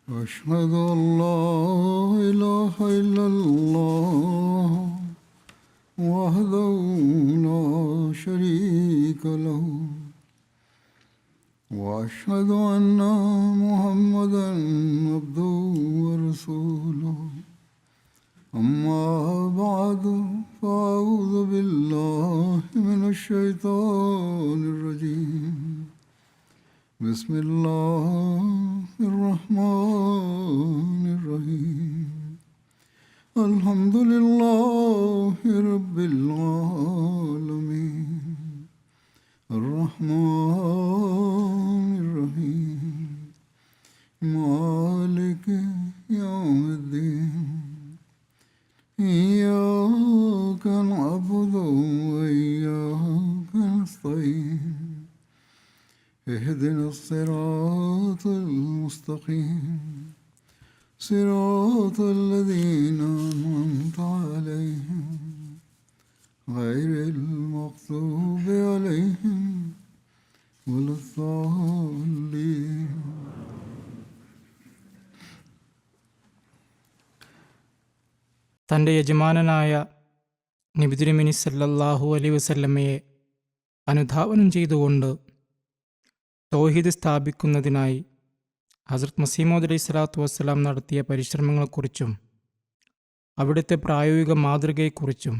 أشهد أن لا إله إلا الله وحده لا شريك له وأشهد أن محمدا عبده ورسوله أما بعد فأعوذ بالله من الشيطان الرجيم بسم الله الرحمن الرحيم الحمد لله رب العالمين الرحمن الرحيم مالك يوم الدين إياك نعبد وإياك نستعين اهدنا الصراط المستقيم صراط الذين أنعمت عليهم غير المغضوب عليهم ولا الضالين. തൻ്റെ യജമാനനായ നബി തിരുമേനി സല്ലല്ലാഹു അലൈഹി വസല്ലമയെ അനുധാവനം ചെയ്തുകൊണ്ട് തൗഹീദ് സ്ഥാപിക്കുന്നതിനായി ഹസ്രത്ത് മസീഹ് മൗഊദ് അലൈഹി സ്വലാത്തു വസ്സലാം നടത്തിയ പരിശ്രമങ്ങളെക്കുറിച്ചും അവിടുത്തെ പ്രായോഗിക മാതൃകയെക്കുറിച്ചും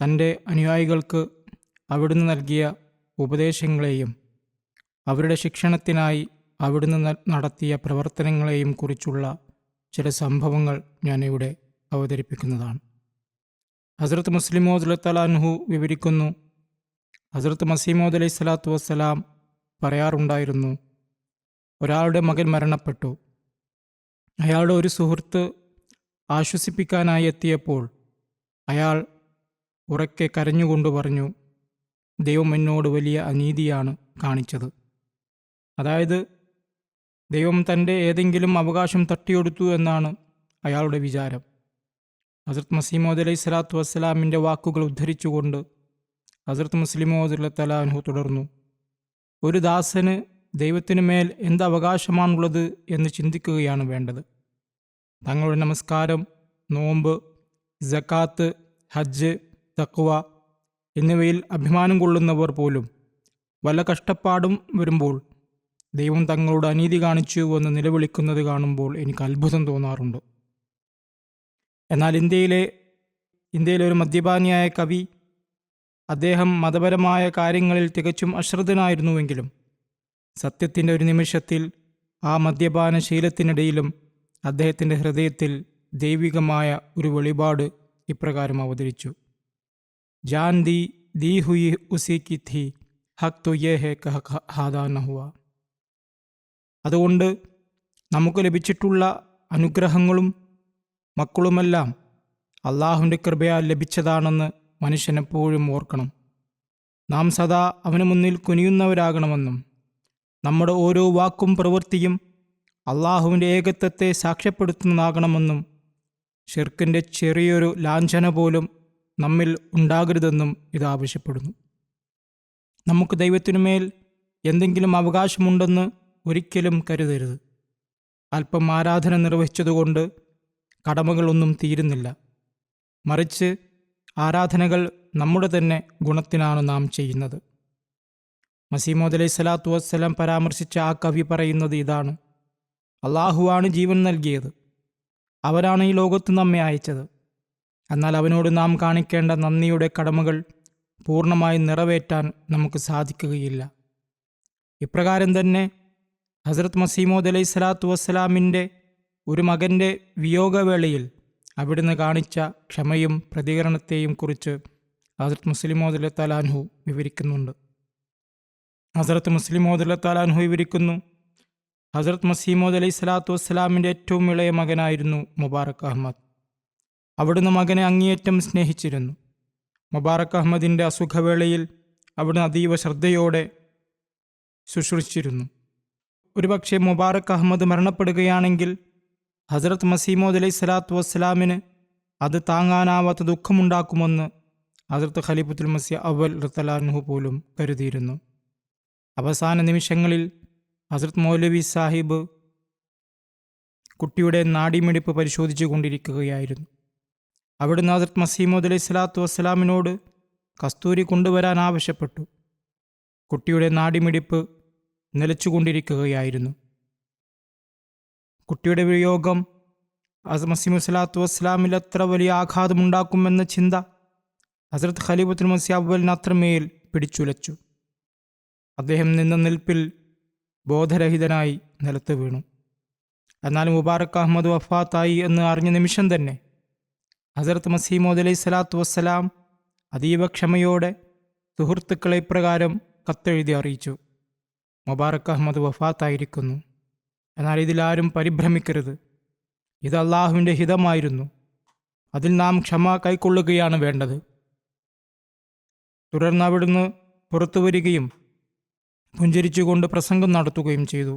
തൻ്റെ അനുയായികൾക്ക് അവിടുന്ന് നൽകിയ ഉപദേശങ്ങളെയും അവരുടെ ശിക്ഷണത്തിനായി അവിടുന്ന് നടത്തിയ പ്രവർത്തനങ്ങളെയും കുറിച്ചുള്ള ചില സംഭവങ്ങൾ ഞാനിവിടെ അവതരിപ്പിക്കുന്നതാണ്. ഹസ്രത്ത് മുസ്ലിം മൗഊദ് റളിയല്ലാഹു അൻഹു വിവരിക്കുന്നു, ഹസ്രത്ത് മസീഹ് മൗഊദ് അലൈഹി സ്വലാത്തു വസ്സലാം പറയാറുണ്ടായിരുന്നു, ഒരാളുടെ മകൻ മരണപ്പെട്ടു. അയാളുടെ ഒരു സുഹൃത്ത് ആശ്വസിപ്പിക്കാനായി എത്തിയപ്പോൾ അയാൾ ഉറക്കെ കരഞ്ഞുകൊണ്ട് പറഞ്ഞു, ദൈവം എന്നോട് വലിയ അനീതിയാണ് കാണിച്ചത്. അതായത് ദൈവം തൻ്റെ ഏതെങ്കിലും അവകാശം തട്ടിയെടുത്തു എന്നാണ് അയാളുടെ വിചാരം. ഹസ്രത്ത് മസീഹ് മൗഊദ് അലൈഹി സ്വലാത്തു വസ്സലാമിൻ്റെ വാക്കുകൾ ഉദ്ധരിച്ചുകൊണ്ട് ഹസ്രത്ത് മുസ്ലിം മൗഊദ് റളിയല്ലാഹു അൻഹു തുടർന്നു, ഒരു ദാസന് ദൈവത്തിനു മേൽ എന്ത് അവകാശമാണുള്ളത് എന്ന് ചിന്തിക്കുകയാണ് വേണ്ടത്. തങ്ങളുടെ നമസ്കാരം, നോമ്പ്, സക്കാത്ത്, ഹജ്ജ്, തഖ്വ എന്നിവയിൽ അഭിമാനം കൊള്ളുന്നവർ പോലും വല്ല കഷ്ടപ്പാടും വരുമ്പോൾ ദൈവം തങ്ങളോട് അനീതി കാണിച്ചു എന്ന് നിലവിളിക്കുന്നത് കാണുമ്പോൾ എനിക്ക് അത്ഭുതം തോന്നാറുണ്ട്. എന്നാൽ ഇന്ത്യയിലെ ഒരു മദ്യപാനിയായ കവി, അദ്ദേഹം മതപരമായ കാര്യങ്ങളിൽ തികച്ചും അശ്രദ്ധനായിരുന്നുവെങ്കിലും സത്യത്തിൻ്റെ ഒരു നിമിഷത്തിൽ ആ മദ്യപാന ശീലത്തിനിടയിലും അദ്ദേഹത്തിൻ്റെ ഹൃദയത്തിൽ ദൈവികമായ ഒരു വെളിപാട് ഇപ്രകാരം അവതരിച്ചു, ജാൻ ദീ ഹുയി ഉസി കി ഥി ഹക് തോ യേ ഹേ കഹ ഹാദാ ന ഹുവ. അതുകൊണ്ട് നമുക്ക് ലഭിച്ചിട്ടുള്ള അനുഗ്രഹങ്ങളും മക്കളുമെല്ലാം അള്ളാഹുവിൻ്റെ കൃപയാൽ ലഭിച്ചതാണെന്ന് മനുഷ്യനെപ്പോഴും ഓർക്കണം. നാം സദാ അവന് മുന്നിൽ കുനിയുന്നവരാകണമെന്നും നമ്മുടെ ഓരോ വാക്കും പ്രവൃത്തിയും അള്ളാഹുവിൻ്റെ ഏകത്വത്തെ സാക്ഷ്യപ്പെടുത്തുന്നതാകണമെന്നും ഷിർക്കിൻ്റെ ചെറിയൊരു ലാഞ്ചന പോലും നമ്മിൽ ഉണ്ടാകരുതെന്നും ഇത് ആവശ്യപ്പെടുന്നു. നമുക്ക് ദൈവത്തിനുമേൽ എന്തെങ്കിലും അവകാശമുണ്ടെന്ന് ഒരിക്കലും കരുതരുത്. അല്പം ആരാധന നിർവഹിച്ചതുകൊണ്ട് കടമകളൊന്നും തീരുന്നില്ല. മറിച്ച് ആരാധനകൾ നമ്മുടെ തന്നെ ഗുണത്തിനാണ് നാം ചെയ്യുന്നത്. മസീഹ് മൗഊദ് അലൈഹി സ്വലാത്തു വസ്സലാം പരാമർശിച്ച ആ കവി പറയുന്നത് ഇതാണ്, അള്ളാഹുവാണ് ജീവൻ നൽകിയത്, അവരാണ് ഈ ലോകത്ത് നമ്മെ അയച്ചത്. എന്നാൽ അവനോട് നാം കാണിക്കേണ്ട നന്ദിയുടെ കടമകൾ പൂർണ്ണമായി നിറവേറ്റാൻ നമുക്ക് സാധിക്കുകയില്ല. ഇപ്രകാരം തന്നെ ഹസ്രത്ത് മസീഹ് മൗഊദ് അലൈഹി സ്വലാത്തു വസ്സലാമിൻ്റെ ഒരു മകൻ്റെ വിയോഗവേളയിൽ അവിടുന്ന് കാണിച്ച ക്ഷമയും പ്രതികരണത്തെയും കുറിച്ച് ഹസ്രത്ത് മുസ്ലിം മൗഊദ് റളിയല്ലാഹു അൻഹു വിവരിക്കുന്നുണ്ട്. ഹസ്രത്ത് മുസ്ലിം മൗഊദ് റളിയല്ലാഹു അൻഹു വിവരിക്കുന്നു, ഹസ്രത്ത് മസീഹ് മൗഊദ് അലൈഹി സ്വലാത്തു വസ്സലാമിൻ്റെ ഏറ്റവും ഇളയ മകനായിരുന്നു മുബാറക് അഹമ്മദ്. അവിടുന്ന് മകനെ അങ്ങേയറ്റം സ്നേഹിച്ചിരുന്നു. മുബാറക് അഹമ്മദിൻ്റെ അസുഖവേളയിൽ അവിടുന്ന് അതീവ ശ്രദ്ധയോടെ ശുശ്രൂഷിച്ചിരുന്നു. ഒരുപക്ഷെ മുബാറക് അഹമ്മദ് മരണപ്പെടുകയാണെങ്കിൽ ഹസ്രത്ത് മസീഹ് മൗഊദ് അലൈഹി സ്വലാത്തു വസ്സലാമിന് അത് താങ്ങാനാവാത്ത ദുഃഖമുണ്ടാക്കുമെന്ന് ഹസ്രത്ത് ഖലീഫത്തുൽ മസീഹ് അവൽ റളിയല്ലാഹു അൻഹു പോലും കരുതിയിരുന്നു. അവസാന നിമിഷങ്ങളിൽ ഹസ്രത്ത് മൗലവി സാഹിബ് കുട്ടിയുടെ നാഡിമിടിപ്പ് പരിശോധിച്ചു കൊണ്ടിരിക്കുകയായിരുന്നു. അവിടുന്ന് ഹസ്രത്ത് മസീമോദ് അലൈഹി സ്വലാത്തു വസ്സലാമിനോട് കസ്തൂരി കൊണ്ടുവരാൻ ആവശ്യപ്പെട്ടു. കുട്ടിയുടെ നാഡിമിടിപ്പ് നിലച്ചുകൊണ്ടിരിക്കുകയായിരുന്നു. കുട്ടിയുടെ വിയോഗം ഹസ്രത്ത് മസീമോദ് സ്വലാത്തു വസ്സലാമിൽ അത്ര വലിയ ആഘാതമുണ്ടാക്കുമെന്ന ചിന്ത ഹസ്രത്ത് ഖലീഫത്തുൽ മസീഹ് അവ്വലിന് അത്രമേൽ പിടിച്ചുലച്ചു. അദ്ദേഹം നിന്ന നിൽപ്പിൽ ബോധരഹിതനായി നിലത്ത് വീണു. എന്നാൽ മുബാറക് അഹമ്മദ് വഫാത്തായി എന്ന് അറിഞ്ഞ നിമിഷം തന്നെ ഹസ്രത്ത് മസീമോദ് അലൈഹി സ്വലാത്തു വസ്സലാം അതീവ ക്ഷമയോടെ സുഹൃത്തുക്കളെ ഇപ്രകാരം കത്തെഴുതി അറിയിച്ചു: മുബാറക് അഹമ്മദ് വഫാത്തായിരിക്കുന്നു. എന്നാൽ ഇതിലാരും പരിഭ്രമിക്കരുത്. ഇത് അള്ളാഹുവിൻ്റെ ഹിതമായിരുന്നു. അതിൽ നാം ക്ഷമ കൈക്കൊള്ളുകയാണ് വേണ്ടത്. തുടർന്ന് അവിടുന്ന് പുറത്തു വരികയും പുഞ്ചിരിച്ചുകൊണ്ട് പ്രസംഗം നടത്തുകയും ചെയ്തു.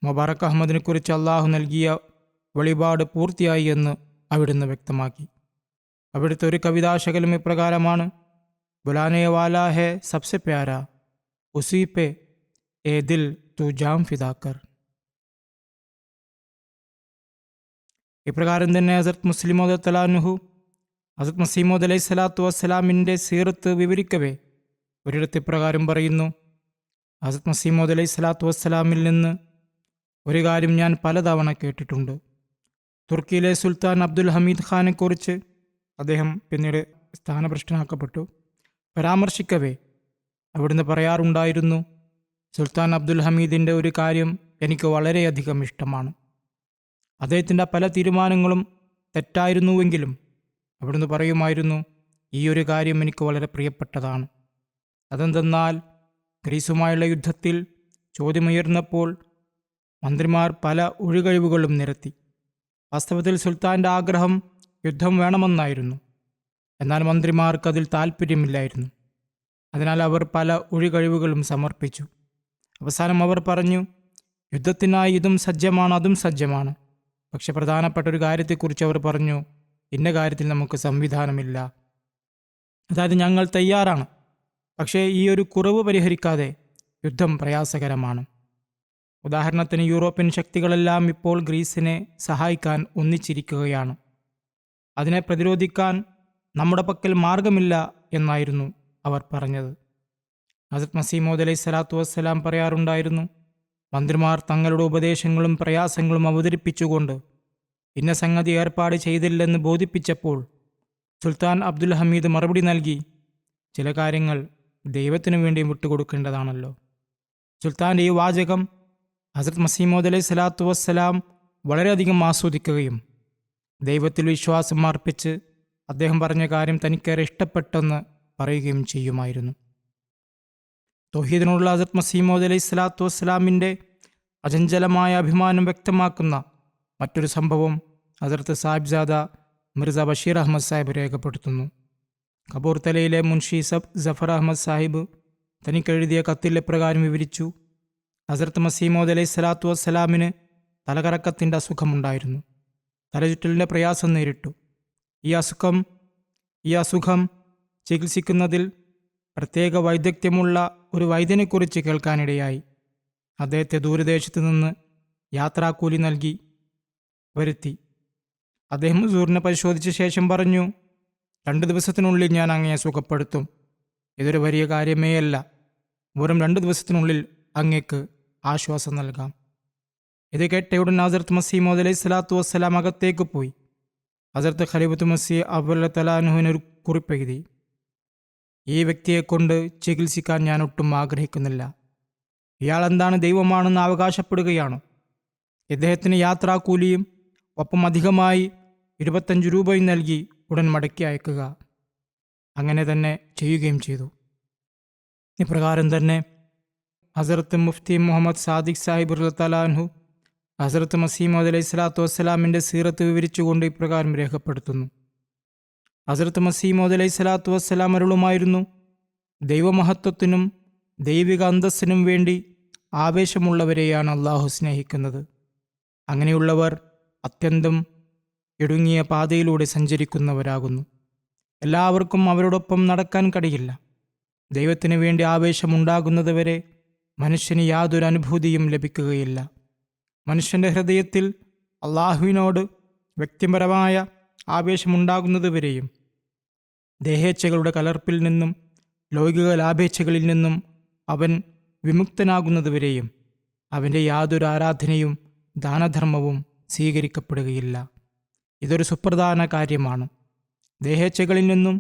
മുബാറക് അഹമ്മദിനെക്കുറിച്ച് അള്ളാഹു നൽകിയ വെളിപാട് പൂർത്തിയായി എന്ന് അവിടുന്ന് വ്യക്തമാക്കി. അവിടുത്തെ ഒരു കവിതാശകലം ഇപ്രകാരമാണ്: ബുലാനെ വാലാ ഹെ സബ്സെ പ്യാര, ഉസീ പേ ഏ ദിൽ തു ജാം ഫിദാക്കർ. ഇപ്രകാരം തന്നെ ഹസ്രത്ത് മുസ്ലിമോദ് തലാനുഹു ഹസ്രത്ത് മസീമോദ് അലൈഹി സ്വലാത്തു വസ്സലാമിൻ്റെ സീറത്ത് വിവരിക്കവേ ഒരിടത്ത് ഇപ്രകാരം പറയുന്നു: ഹസ്രത്ത് മസീമോദ് അലൈഹി സ്വലാത്തു വസ്സലാമിൽ നിന്ന് ഒരു കാര്യം ഞാൻ പലതവണ കേട്ടിട്ടുണ്ട്. തുർക്കിയിലെ സുൽത്താൻ അബ്ദുൽ ഹമീദ് ഖാനെക്കുറിച്ച് അദ്ദേഹം പിന്നീട് സ്ഥാനഭ്രഷ്ടനാക്കപ്പെട്ടു. പരാമർശിക്കവേ അവിടുന്ന് പറയാറുണ്ടായിരുന്നു: സുൽത്താൻ അബ്ദുൽ ഹമീദിൻ്റെ ഒരു കാര്യം എനിക്ക് വളരെയധികം ഇഷ്ടമാണ്. അദ്ദേഹത്തിൻ്റെ പല തീരുമാനങ്ങളും തെറ്റായിരുന്നുവെങ്കിലും അവിടുന്ന് പറയുമായിരുന്നു, ഈ ഒരു കാര്യം എനിക്ക് വളരെ പ്രിയപ്പെട്ടതാണ്. അതെന്തെന്നാൽ ഗ്രീസുമായുള്ള യുദ്ധത്തിൽ ചോദ്യമുയർന്നപ്പോൾ മന്ത്രിമാർ പല ഒഴികഴിവുകളും നിരത്തി. വാസ്തവത്തിൽ സുൽത്താൻ്റെ ആഗ്രഹം യുദ്ധം വേണമെന്നായിരുന്നു. എന്നാൽ മന്ത്രിമാർക്ക് അതിൽ താല്പര്യമില്ലായിരുന്നു. അതിനാൽ അവർ പല ഒഴികഴിവുകളും സമർപ്പിച്ചു. അവസാനം അവർ പറഞ്ഞു, യുദ്ധത്തിനായി ഇതും സജ്ജമാണ്, അതും സജ്ജമാണ്. പക്ഷെ പ്രധാനപ്പെട്ട ഒരു കാര്യത്തെക്കുറിച്ച് അവർ പറഞ്ഞു, ഇന്ന കാര്യത്തിൽ നമുക്ക് സംവിധാനമില്ല. അതായത് ഞങ്ങൾ തയ്യാറാണ്, പക്ഷേ ഈ ഒരു കുറവ് പരിഹരിക്കാതെ യുദ്ധം പ്രയാസകരമാണ്. ഉദാഹരണത്തിന് യൂറോപ്യൻ ശക്തികളെല്ലാം ഇപ്പോൾ ഗ്രീസിനെ സഹായിക്കാൻ ഒന്നിച്ചിരിക്കുകയാണ്. അതിനെ പ്രതിരോധിക്കാൻ നമ്മുടെ പക്കൽ മാർഗമില്ല എന്നായിരുന്നു അവർ പറഞ്ഞത്. ഹസ്രത്ത് മസീമോദ് അലൈഹി സ്വലാത്തു വസ്സലാം പറയാറുണ്ടായിരുന്നു, മന്ത്രിമാർ തങ്ങളുടെ ഉപദേശങ്ങളും പ്രയാസങ്ങളും അവതരിപ്പിച്ചുകൊണ്ട് ഇന്ന സംഗതി ഏർപ്പാട് ചെയ്തില്ലെന്ന് ബോധിപ്പിച്ചപ്പോൾ സുൽത്താൻ അബ്ദുൽ ഹമീദ് മറുപടി നൽകി, ചില കാര്യങ്ങൾ ദൈവത്തിനു വേണ്ടി വിട്ടുകൊടുക്കേണ്ടതാണല്ലോ. സുൽത്താൻ്റെ ഈ വാചകം ഹസ്രത്ത് മസീമോദ് അലൈഹി സ്വലാത്തു വസ്സലാം വളരെയധികം ആസ്വദിക്കുകയും ദൈവത്തിൽ വിശ്വാസം അർപ്പിച്ച് അദ്ദേഹം പറഞ്ഞ കാര്യം തനിക്കേറെ ഇഷ്ടപ്പെട്ടെന്ന് പറയുകയും ചെയ്യുമായിരുന്നു. തൗഹീദിനോടുള്ള ഹസ്രത്ത് മസീമോദ് അലൈഹി സ്വലാത്തു വസ്സലാമിൻ്റെ അചഞ്ചലമായ അഭിമാനം വ്യക്തമാക്കുന്ന മറ്റൊരു സംഭവം ഹസ്രത്ത് സാഹിബ്സാദ മിർസ ബഷീർ അഹമ്മദ് സാഹിബ് രേഖപ്പെടുത്തുന്നു. കപൂർത്തലയിലെ മുൻഷി ജഫർ അഹമ്മദ് സാഹിബ് തനിക്കെഴുതിയ കത്തിൽ പ്രകാരം വിവരിച്ചു: ഹസ്രത്ത് മസീമോദ് അലൈഹി സ്വലാത്തു വസ്സലാമിന് തലകറക്കത്തിൻ്റെ അസുഖമുണ്ടായിരുന്നു. തലചുറ്റലിൻ്റെ പ്രയാസം നേരിട്ടു. ഈ അസുഖം ചികിത്സിക്കുന്നതിൽ പ്രത്യേക വൈദഗ്ധ്യമുള്ള ഒരു വൈദ്യനെക്കുറിച്ച് കേൾക്കാനിടയായി. അദ്ദേഹത്തെ ദൂരദേശത്ത് നിന്ന് യാത്രാക്കൂലി നൽകി വരുത്തി. അദ്ദേഹം ഹുസൂറിനെ പരിശോധിച്ച ശേഷം പറഞ്ഞു, 2 ദിവസത്തിനുള്ളിൽ ഞാൻ അങ്ങയെ സുഖപ്പെടുത്തും. ഇതൊരു വലിയ കാര്യമേയല്ല. വെറും 2 ദിവസത്തിനുള്ളിൽ അങ്ങേക്ക് ആശ്വാസം നൽകാം. ഇത് കേട്ടയുടൻ ഹസ്രത്ത് മസീമോദ് അലൈഹി സ്വലാത്തു വസ്സലാം അകത്തേക്ക് പോയി ഹസ്രത്ത് ഖലീഫത്തുൽ മസീഹ് അവ്വൽ തലാനുഹുവിന് ഒരു കുറിപ്പെഴുതി: ഈ വ്യക്തിയെക്കൊണ്ട് ചികിത്സിക്കാൻ ഞാൻ ഒട്ടും ആഗ്രഹിക്കുന്നില്ല. ഇയാൾ എന്താണ് ദൈവമാണെന്ന് അവകാശപ്പെടുകയാണോ? ഇദ്ദേഹത്തിന് യാത്രാക്കൂലിയും ഒപ്പം അധികമായി 25 രൂപയും നൽകി ഉടൻ മടക്കി അയക്കുക. അങ്ങനെ തന്നെ ചെയ്യുകയും ചെയ്തു. ഇപ്രകാരം തന്നെ ഹസ്രത്ത് മുഫ്തി മുഹമ്മദ് സാദിഖ് സാഹിബ് റളിയല്ലാഹു ഹസ്രത്ത് മസീമോദ് അലൈഹി സ്വലാത്തു വസ്സലാമിൻ്റെ സീറത്ത് വിവരിച്ചുകൊണ്ട് ഇപ്രകാരം രേഖപ്പെടുത്തുന്നു: ഹസ്രത്ത് മസീമോദ് അലൈഹി സ്വലാത്തു വസ്സലാം അരുളുമായിരുന്നു, ദൈവമഹത്വത്തിനും ദൈവിക അന്തസ്സിനും വേണ്ടി ആവേശമുള്ളവരെയാണ് അള്ളാഹു സ്നേഹിക്കുന്നത്. അങ്ങനെയുള്ളവർ അത്യന്തം ഇടുങ്ങിയ പാതയിലൂടെ സഞ്ചരിക്കുന്നവരാകുന്നു. എല്ലാവർക്കും അവരോടൊപ്പം നടക്കാൻ കഴിയില്ല. ദൈവത്തിന് വേണ്ടി ആവേശമുണ്ടാകുന്നതുവരെ മനുഷ്യന് യാതൊരു അനുഭൂതിയും ലഭിക്കുകയില്ല. മനുഷ്യൻ്റെ ഹൃദയത്തിൽ അള്ളാഹുവിനോട് വ്യക്തിപരമായ ആവേശമുണ്ടാകുന്നതുവരെയും ദേഹേച്ഛകളുടെ കലർപ്പിൽ നിന്നും ലൗകിക ലാഭേച്ഛകളിൽ നിന്നും അവൻ വിമുക്തനാകുന്നതുവരെയും അവൻ്റെ യാതൊരു ആരാധനയും ദാനധർമ്മവും സ്വീകരിക്കപ്പെടുകയില്ല. ഇതൊരു സുപ്രധാന കാര്യമാണ്. ദേഹേച്ഛകളിൽ നിന്നും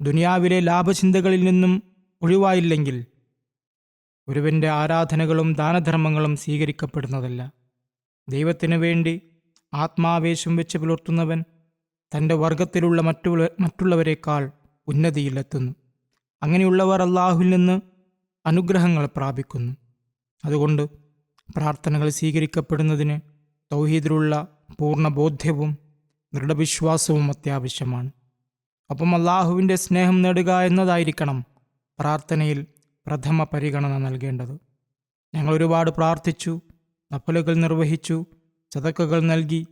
ദുനിയാവിലെ ലാഭചിന്തകളിൽ നിന്നും ഒഴിവായില്ലെങ്കിൽ ഒരുവൻ്റെ ആരാധനകളും ദാനധർമ്മങ്ങളും സ്വീകരിക്കപ്പെടുന്നതല്ല. ദൈവത്തിനു വേണ്ടി ആത്മാവേശം വെച്ച് പുലർത്തുന്നവൻ തൻ്റെ വർഗത്തിലുള്ള മറ്റുള്ളവരെക്കാൾ ഉന്നതിയിലെത്തുന്നു. അങ്ങനെയുള്ളവർ അള്ളാഹുവിൽ നിന്ന് അനുഗ്രഹങ്ങൾ പ്രാപിക്കുന്നു. അതുകൊണ്ട് പ്രാർത്ഥനകൾ സ്വീകരിക്കപ്പെടുന്നതിന് തൗഹീദിലുള്ള പൂർണ്ണ ബോധ്യവും ദൃഢവിശ്വാസവും അത്യാവശ്യമാണ്. ഒപ്പം അള്ളാഹുവിൻ്റെ സ്നേഹം നേടുക എന്നതായിരിക്കണം പ്രാർത്ഥനയിൽ പ്രഥമ പരിഗണന നൽകേണ്ടത്. ഞങ്ങൾ ഒരുപാട് പ്രാർത്ഥിച്ചു, നഫലുകൾ നിർവഹിച്ചു, സദക്കകൾ നൽകി,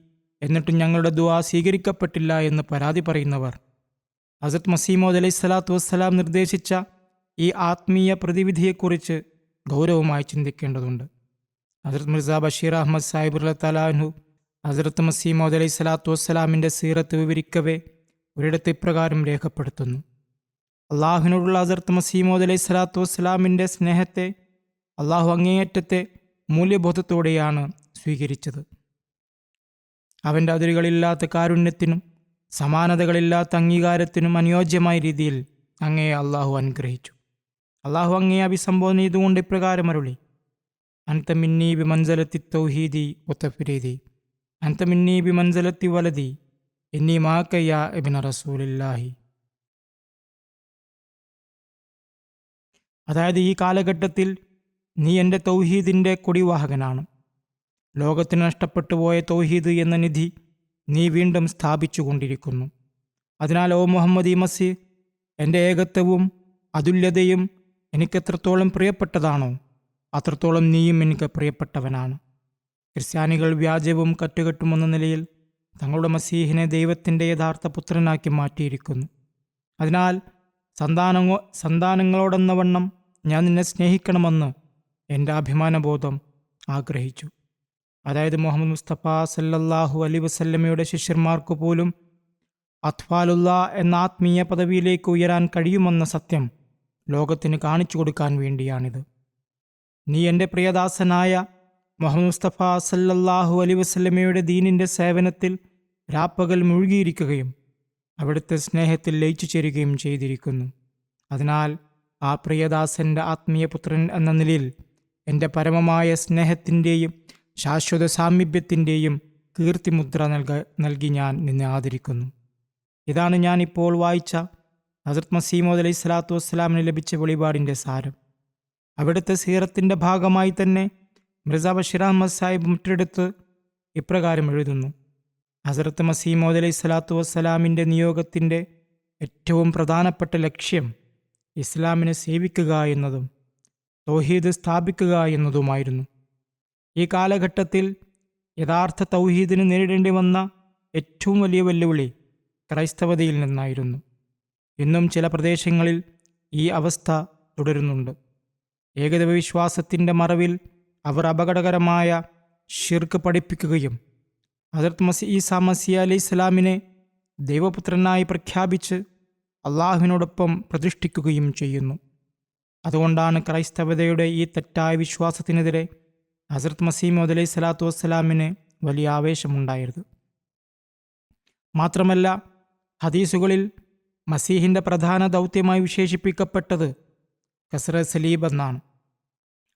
എന്നിട്ടും ഞങ്ങളുടെ ദുആ സ്വീകരിക്കപ്പെട്ടില്ല എന്ന് പരാതി പറയുന്നവർ ഹസ്രത്ത് മസീഹ് മൗഊദ് അലൈഹിസ്സലാത്തു വസ്സലാം നിർദ്ദേശിച്ച ഈ ആത്മീയ പ്രതിവിധിയെക്കുറിച്ച് ഗൗരവമായി ചിന്തിക്കേണ്ടതുണ്ട്. ഹസ്രത്ത് മിർസ ബഷീർ അഹമ്മദ് സാഹിബ് റളിയല്ലാഹു തആല അൻഹു ഹസ്രത്ത് മസീഹ് മൗഊദ് അലൈഹിസ്സലാത്തു വസ്സലാമിൻ്റെ സീറത്ത് വിവരിക്കവേ ഒരിടത്ത് ഇപ്രകാരം രേഖപ്പെടുത്തുന്നു: അള്ളാഹുവിനോടുള്ള ഹസ്രത്ത് മസീഹ് മൗഊദ് അലൈഹിസ്സലാത്തു വസ്സലാമിൻ്റെ സ്നേഹത്തെ അള്ളാഹു അങ്ങേയറ്റത്തെ മൂല്യബോധത്തോടെയാണ് സ്വീകരിച്ചത്. അവൻ്റെ അതിരുകളില്ലാത്ത കാരുണ്യത്തിനും സമാനതകളില്ലാത്ത അംഗീകാരത്തിനും അനുയോജ്യമായ രീതിയിൽ അങ്ങയെ അള്ളാഹു അനുഗ്രഹിച്ചു. അള്ളാഹു അങ്ങയെ അഭിസംബോധന ചെയ്തുകൊണ്ട് ഇപ്രകാരം അരുളി: അൻത മിന്നീ ബി മൻസലത്തി തൗഹീദി വതഫ്രീദി അൻത മിന്നീ ബി മൻസലത്തി വലദി എന്നീ മാക്കയ്യ ഇബ്ന റസൂലില്ലാഹി. അതായത്, ഈ കാലഘട്ടത്തിൽ നീ എൻ്റെ തൗഹീദിൻ്റെ കൊടിവാഹകനാണ്. ലോകത്തിന് നഷ്ടപ്പെട്ടു പോയ തൗഹീദ് എന്ന നിധി നീ വീണ്ടും സ്ഥാപിച്ചു കൊണ്ടിരിക്കുന്നു. അതിനാൽ ഓ മുഹമ്മദ് മസീഹ്, എൻ്റെ ഏകത്വവും അതുല്യതയും എനിക്കെത്രത്തോളം പ്രിയപ്പെട്ടതാണോ അത്രത്തോളം നീയും എനിക്ക് പ്രിയപ്പെട്ടവനാണ്. ക്രിസ്ത്യാനികൾ വ്യാജവും കറ്റുകെട്ടുമെന്ന നിലയിൽ തങ്ങളുടെ മസീഹിനെ ദൈവത്തിൻ്റെ യഥാർത്ഥ പുത്രനാക്കി മാറ്റിയിരിക്കുന്നു. അതിനാൽ സന്താനങ്ങളോടെന്നവണ്ണം ഞാൻ നിന്നെ സ്നേഹിക്കണമെന്ന് എൻ്റെ അഭിമാനബോധം ആഗ്രഹിച്ചു. അതായത്, മുഹമ്മദ് മുസ്തഫ സല്ലല്ലാഹു അലൈഹി വസല്ലമയുടെ ശിഷ്യന്മാർക്ക് പോലും അത്ഫാലുള്ള എന്ന ആത്മീയ പദവിയിലേക്ക് ഉയരാൻ കഴിയുമെന്ന സത്യം ലോകത്തിന് കാണിച്ചു കൊടുക്കാൻ വേണ്ടിയാണിത്. നീ എൻ്റെ പ്രിയദാസനായ മുഹമ്മദ് മുസ്തഫ സല്ലല്ലാഹു അലൈഹി വസല്ലമയുടെ ദീനിൻ്റെ സേവനത്തിൽ രാപ്പകൽ മുഴുകിയിരിക്കുകയും അവിടുത്തെ സ്നേഹത്തിൽ ലയിച്ചു ചേരുകയും ചെയ്തിരിക്കുന്നു. അതിനാൽ ആ പ്രിയദാസൻ്റെ ആത്മീയ പുത്രൻ എന്ന നിലയിൽ എൻ്റെ പരമമായ സ്നേഹത്തിൻ്റെയും ശാശ്വത സാമീപ്യത്തിൻ്റെയും കീർത്തിമുദ്ര നൽകി ഞാൻ നിന്നെ ആദരിക്കുന്നു. ഇതാണ് ഞാൻ ഇപ്പോൾ വായിച്ച ഹസ്രത്ത് മസീഹ് മൗഊദ് അലൈഹിസ്സലാത്തു വസ്സലാമിന് ലഭിച്ച വെളിപാടിൻ്റെ സാരം. അവിടുത്തെ സീറത്തിൻ്റെ ഭാഗമായി തന്നെ മിർസ ബഷീർ അഹമ്മദ് സാഹിബ് മറ്റൊരിടത്ത് ഇപ്രകാരം എഴുതുന്നു: ഹസ്രത്ത് മസീഹ് മൗഊദ് അലൈഹിസ്സലാത്തു വസ്സലാമിൻ്റെ നിയോഗത്തിൻ്റെ ഏറ്റവും പ്രധാനപ്പെട്ട ലക്ഷ്യം ഇസ്ലാമിനെ സേവിക്കുക എന്നതും തൗഹീദ് സ്ഥാപിക്കുക എന്നതുമായിരുന്നു. ഈ കാലഘട്ടത്തിൽ യഥാർത്ഥ തൗഹീദിന് നേരിടേണ്ടി വന്ന ഏറ്റവും വലിയ വെല്ലുവിളി ക്രൈസ്തവതയിൽ നിന്നായിരുന്നു. ഇന്നും ചില പ്രദേശങ്ങളിൽ ഈ അവസ്ഥ തുടരുന്നുണ്ട്. ഏകദൈവവിശ്വാസത്തിൻ്റെ മറവിൽ അവർ അപകടകരമായ ശിർക്ക് പഠിപ്പിക്കുകയും ഹസ്രത്ത് ഈസാ മസീഹ് അലൈഹിസ്സലാമിനെ ദൈവപുത്രനായി പ്രഖ്യാപിച്ച് അള്ളാഹുവിനോടൊപ്പം പ്രതിഷ്ഠിക്കുകയും ചെയ്യുന്നു. അതുകൊണ്ടാണ് ക്രൈസ്തവതയുടെ ഈ തെറ്റായ വിശ്വാസത്തിനെതിരെ ഹസ്രത്ത് മസീഹ് മൗഊദ് അലൈഹിസ്സലാത്തു വസ്സലാമിന് വലിയ ആവേശമുണ്ടായത്. മാത്രമല്ല, ഹദീസുകളിൽ മസീഹിൻ്റെ പ്രധാന ദൗത്യമായി വിശേഷിപ്പിക്കപ്പെട്ടത് കസ്റ സലീബ് എന്നാണ്.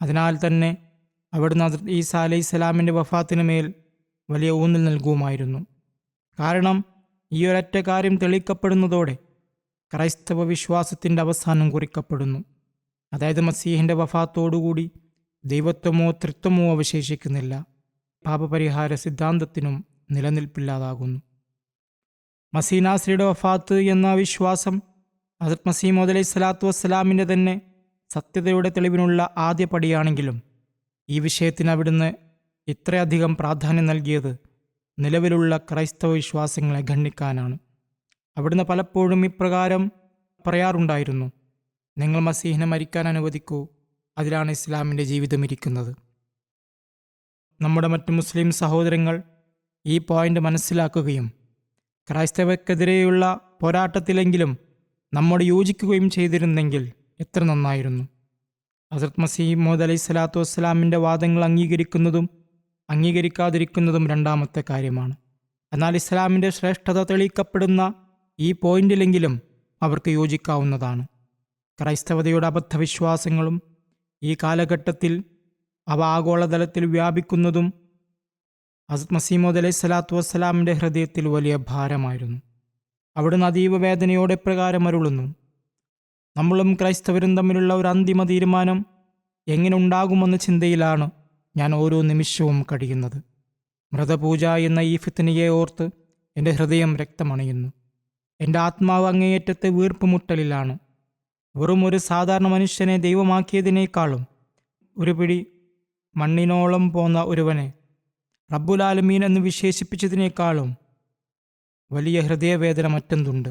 അതിനാൽ തന്നെ അവിടുന്ന് ഹസ്രത്ത് ഈസാ അലൈഹിസ്സലാമിൻ്റെ വഫാത്തിന് മേൽ വലിയ ഊന്നൽ നൽകുമായിരുന്നു. കാരണം ഈ ഒരൊറ്റ കാര്യം തെളിയിക്കപ്പെടുന്നതോടെ ക്രൈസ്തവ വിശ്വാസത്തിൻ്റെ അവസാനം കുറിക്കപ്പെടുന്നു. അതായത്, മസീഹിൻ്റെ വഫാത്തോടുകൂടി ദൈവത്വമോ ത്രിത്വമോ അവശേഷിക്കുന്നില്ല. പാപപരിഹാര സിദ്ധാന്തത്തിനും നിലനിൽപ്പില്ലാതാകുന്നു. മസീഹ് നാസരിയുടെ വഫാത്ത് എന്ന വിശ്വാസം ഹസ്രത്ത് മസീഹ് മൗഊദ് അലൈഹിസ്സലാത്തു വസ്സലാമിൻ്റെ തന്നെ സത്യതയുടെ തെളിവിനുള്ള ആദ്യ പടിയാണെങ്കിലും ഈ വിഷയത്തിന് അവിടുന്ന് ഇത്രയധികം പ്രാധാന്യം നൽകിയത് നിലവിലുള്ള ക്രൈസ്തവ വിശ്വാസങ്ങളെ ഖണ്ഡിക്കാനാണ്. അവിടുന്ന് പലപ്പോഴും ഇപ്രകാരം പറയാറുണ്ടായിരുന്നു: നിങ്ങൾ മസീഹിനെ മരിക്കാൻ അനുവദിക്കൂ, അതിലാണ് ഇസ്ലാമിൻ്റെ ജീവിതം ഇരിക്കുന്നത്. നമ്മുടെ മറ്റ് മുസ്ലിം സഹോദരങ്ങൾ ഈ പോയിന്റ് മനസ്സിലാക്കുകയും ക്രൈസ്തവർക്കെതിരെയുള്ള പോരാട്ടത്തിലെങ്കിലും നമ്മോട് യോജിക്കുകയും ചെയ്തിരുന്നെങ്കിൽ എത്ര നന്നായിരുന്നു. ഹസ്രത്ത് മസീഹ് മൗഊദ് അലൈഹി സ്വലാത്തു വസ്സലാമിൻ്റെ വാദങ്ങൾ അംഗീകരിക്കുന്നതും അംഗീകരിക്കാതിരിക്കുന്നതും രണ്ടാമത്തെ കാര്യമാണ്. എന്നാൽ ഇസ്ലാമിൻ്റെ ശ്രേഷ്ഠത തെളിയിക്കപ്പെടുന്ന ഈ പോയിന്റിലെങ്കിലും അവർക്ക് യോജിക്കാവുന്നതാണ്. ക്രൈസ്തവതയുടെ അബദ്ധവിശ്വാസങ്ങളും ഈ കാലഘട്ടത്തിൽ അവ ആഗോളതലത്തിൽ വ്യാപിക്കുന്നതും ഹസ്രത്ത് മസീഹ് മൗഊദ് അലൈഹി സ്വലാത്തു വസ്സലാമിൻ്റെ ഹൃദയത്തിൽ വലിയ ഭാരമായിരുന്നു. അവിടുന്ന് അതീവ വേദനയോടെ പ്രകാരം അരുളുന്നു: നമ്മളും ക്രൈസ്തവരും തമ്മിലുള്ള ഒരു അന്തിമ തീരുമാനം എങ്ങനെ ഉണ്ടാകുമെന്ന ചിന്തയിലാണ് ഞാൻ ഓരോ നിമിഷവും കഴിയുന്നത്. മൃതപൂജ എന്ന ഈ ഫിത്നയെ ഓർത്ത് എൻ്റെ ഹൃദയം രക്തമണയുന്നു. എൻ്റെ ആത്മാവ് അങ്ങേയറ്റത്തെ വീർപ്പുമുട്ടലിലാണ്. വെറും ഒരു സാധാരണ മനുഷ്യനെ ദൈവമാക്കിയതിനേക്കാളും ഒരു പിടി മണ്ണിനോളം പോന്ന ഒരുവനെ റബ്ബുൽ ആലമീൻ എന്ന് വിശേഷിപ്പിച്ചതിനേക്കാളും വലിയ ഹൃദയവേദന മറ്റെന്തുണ്ട്?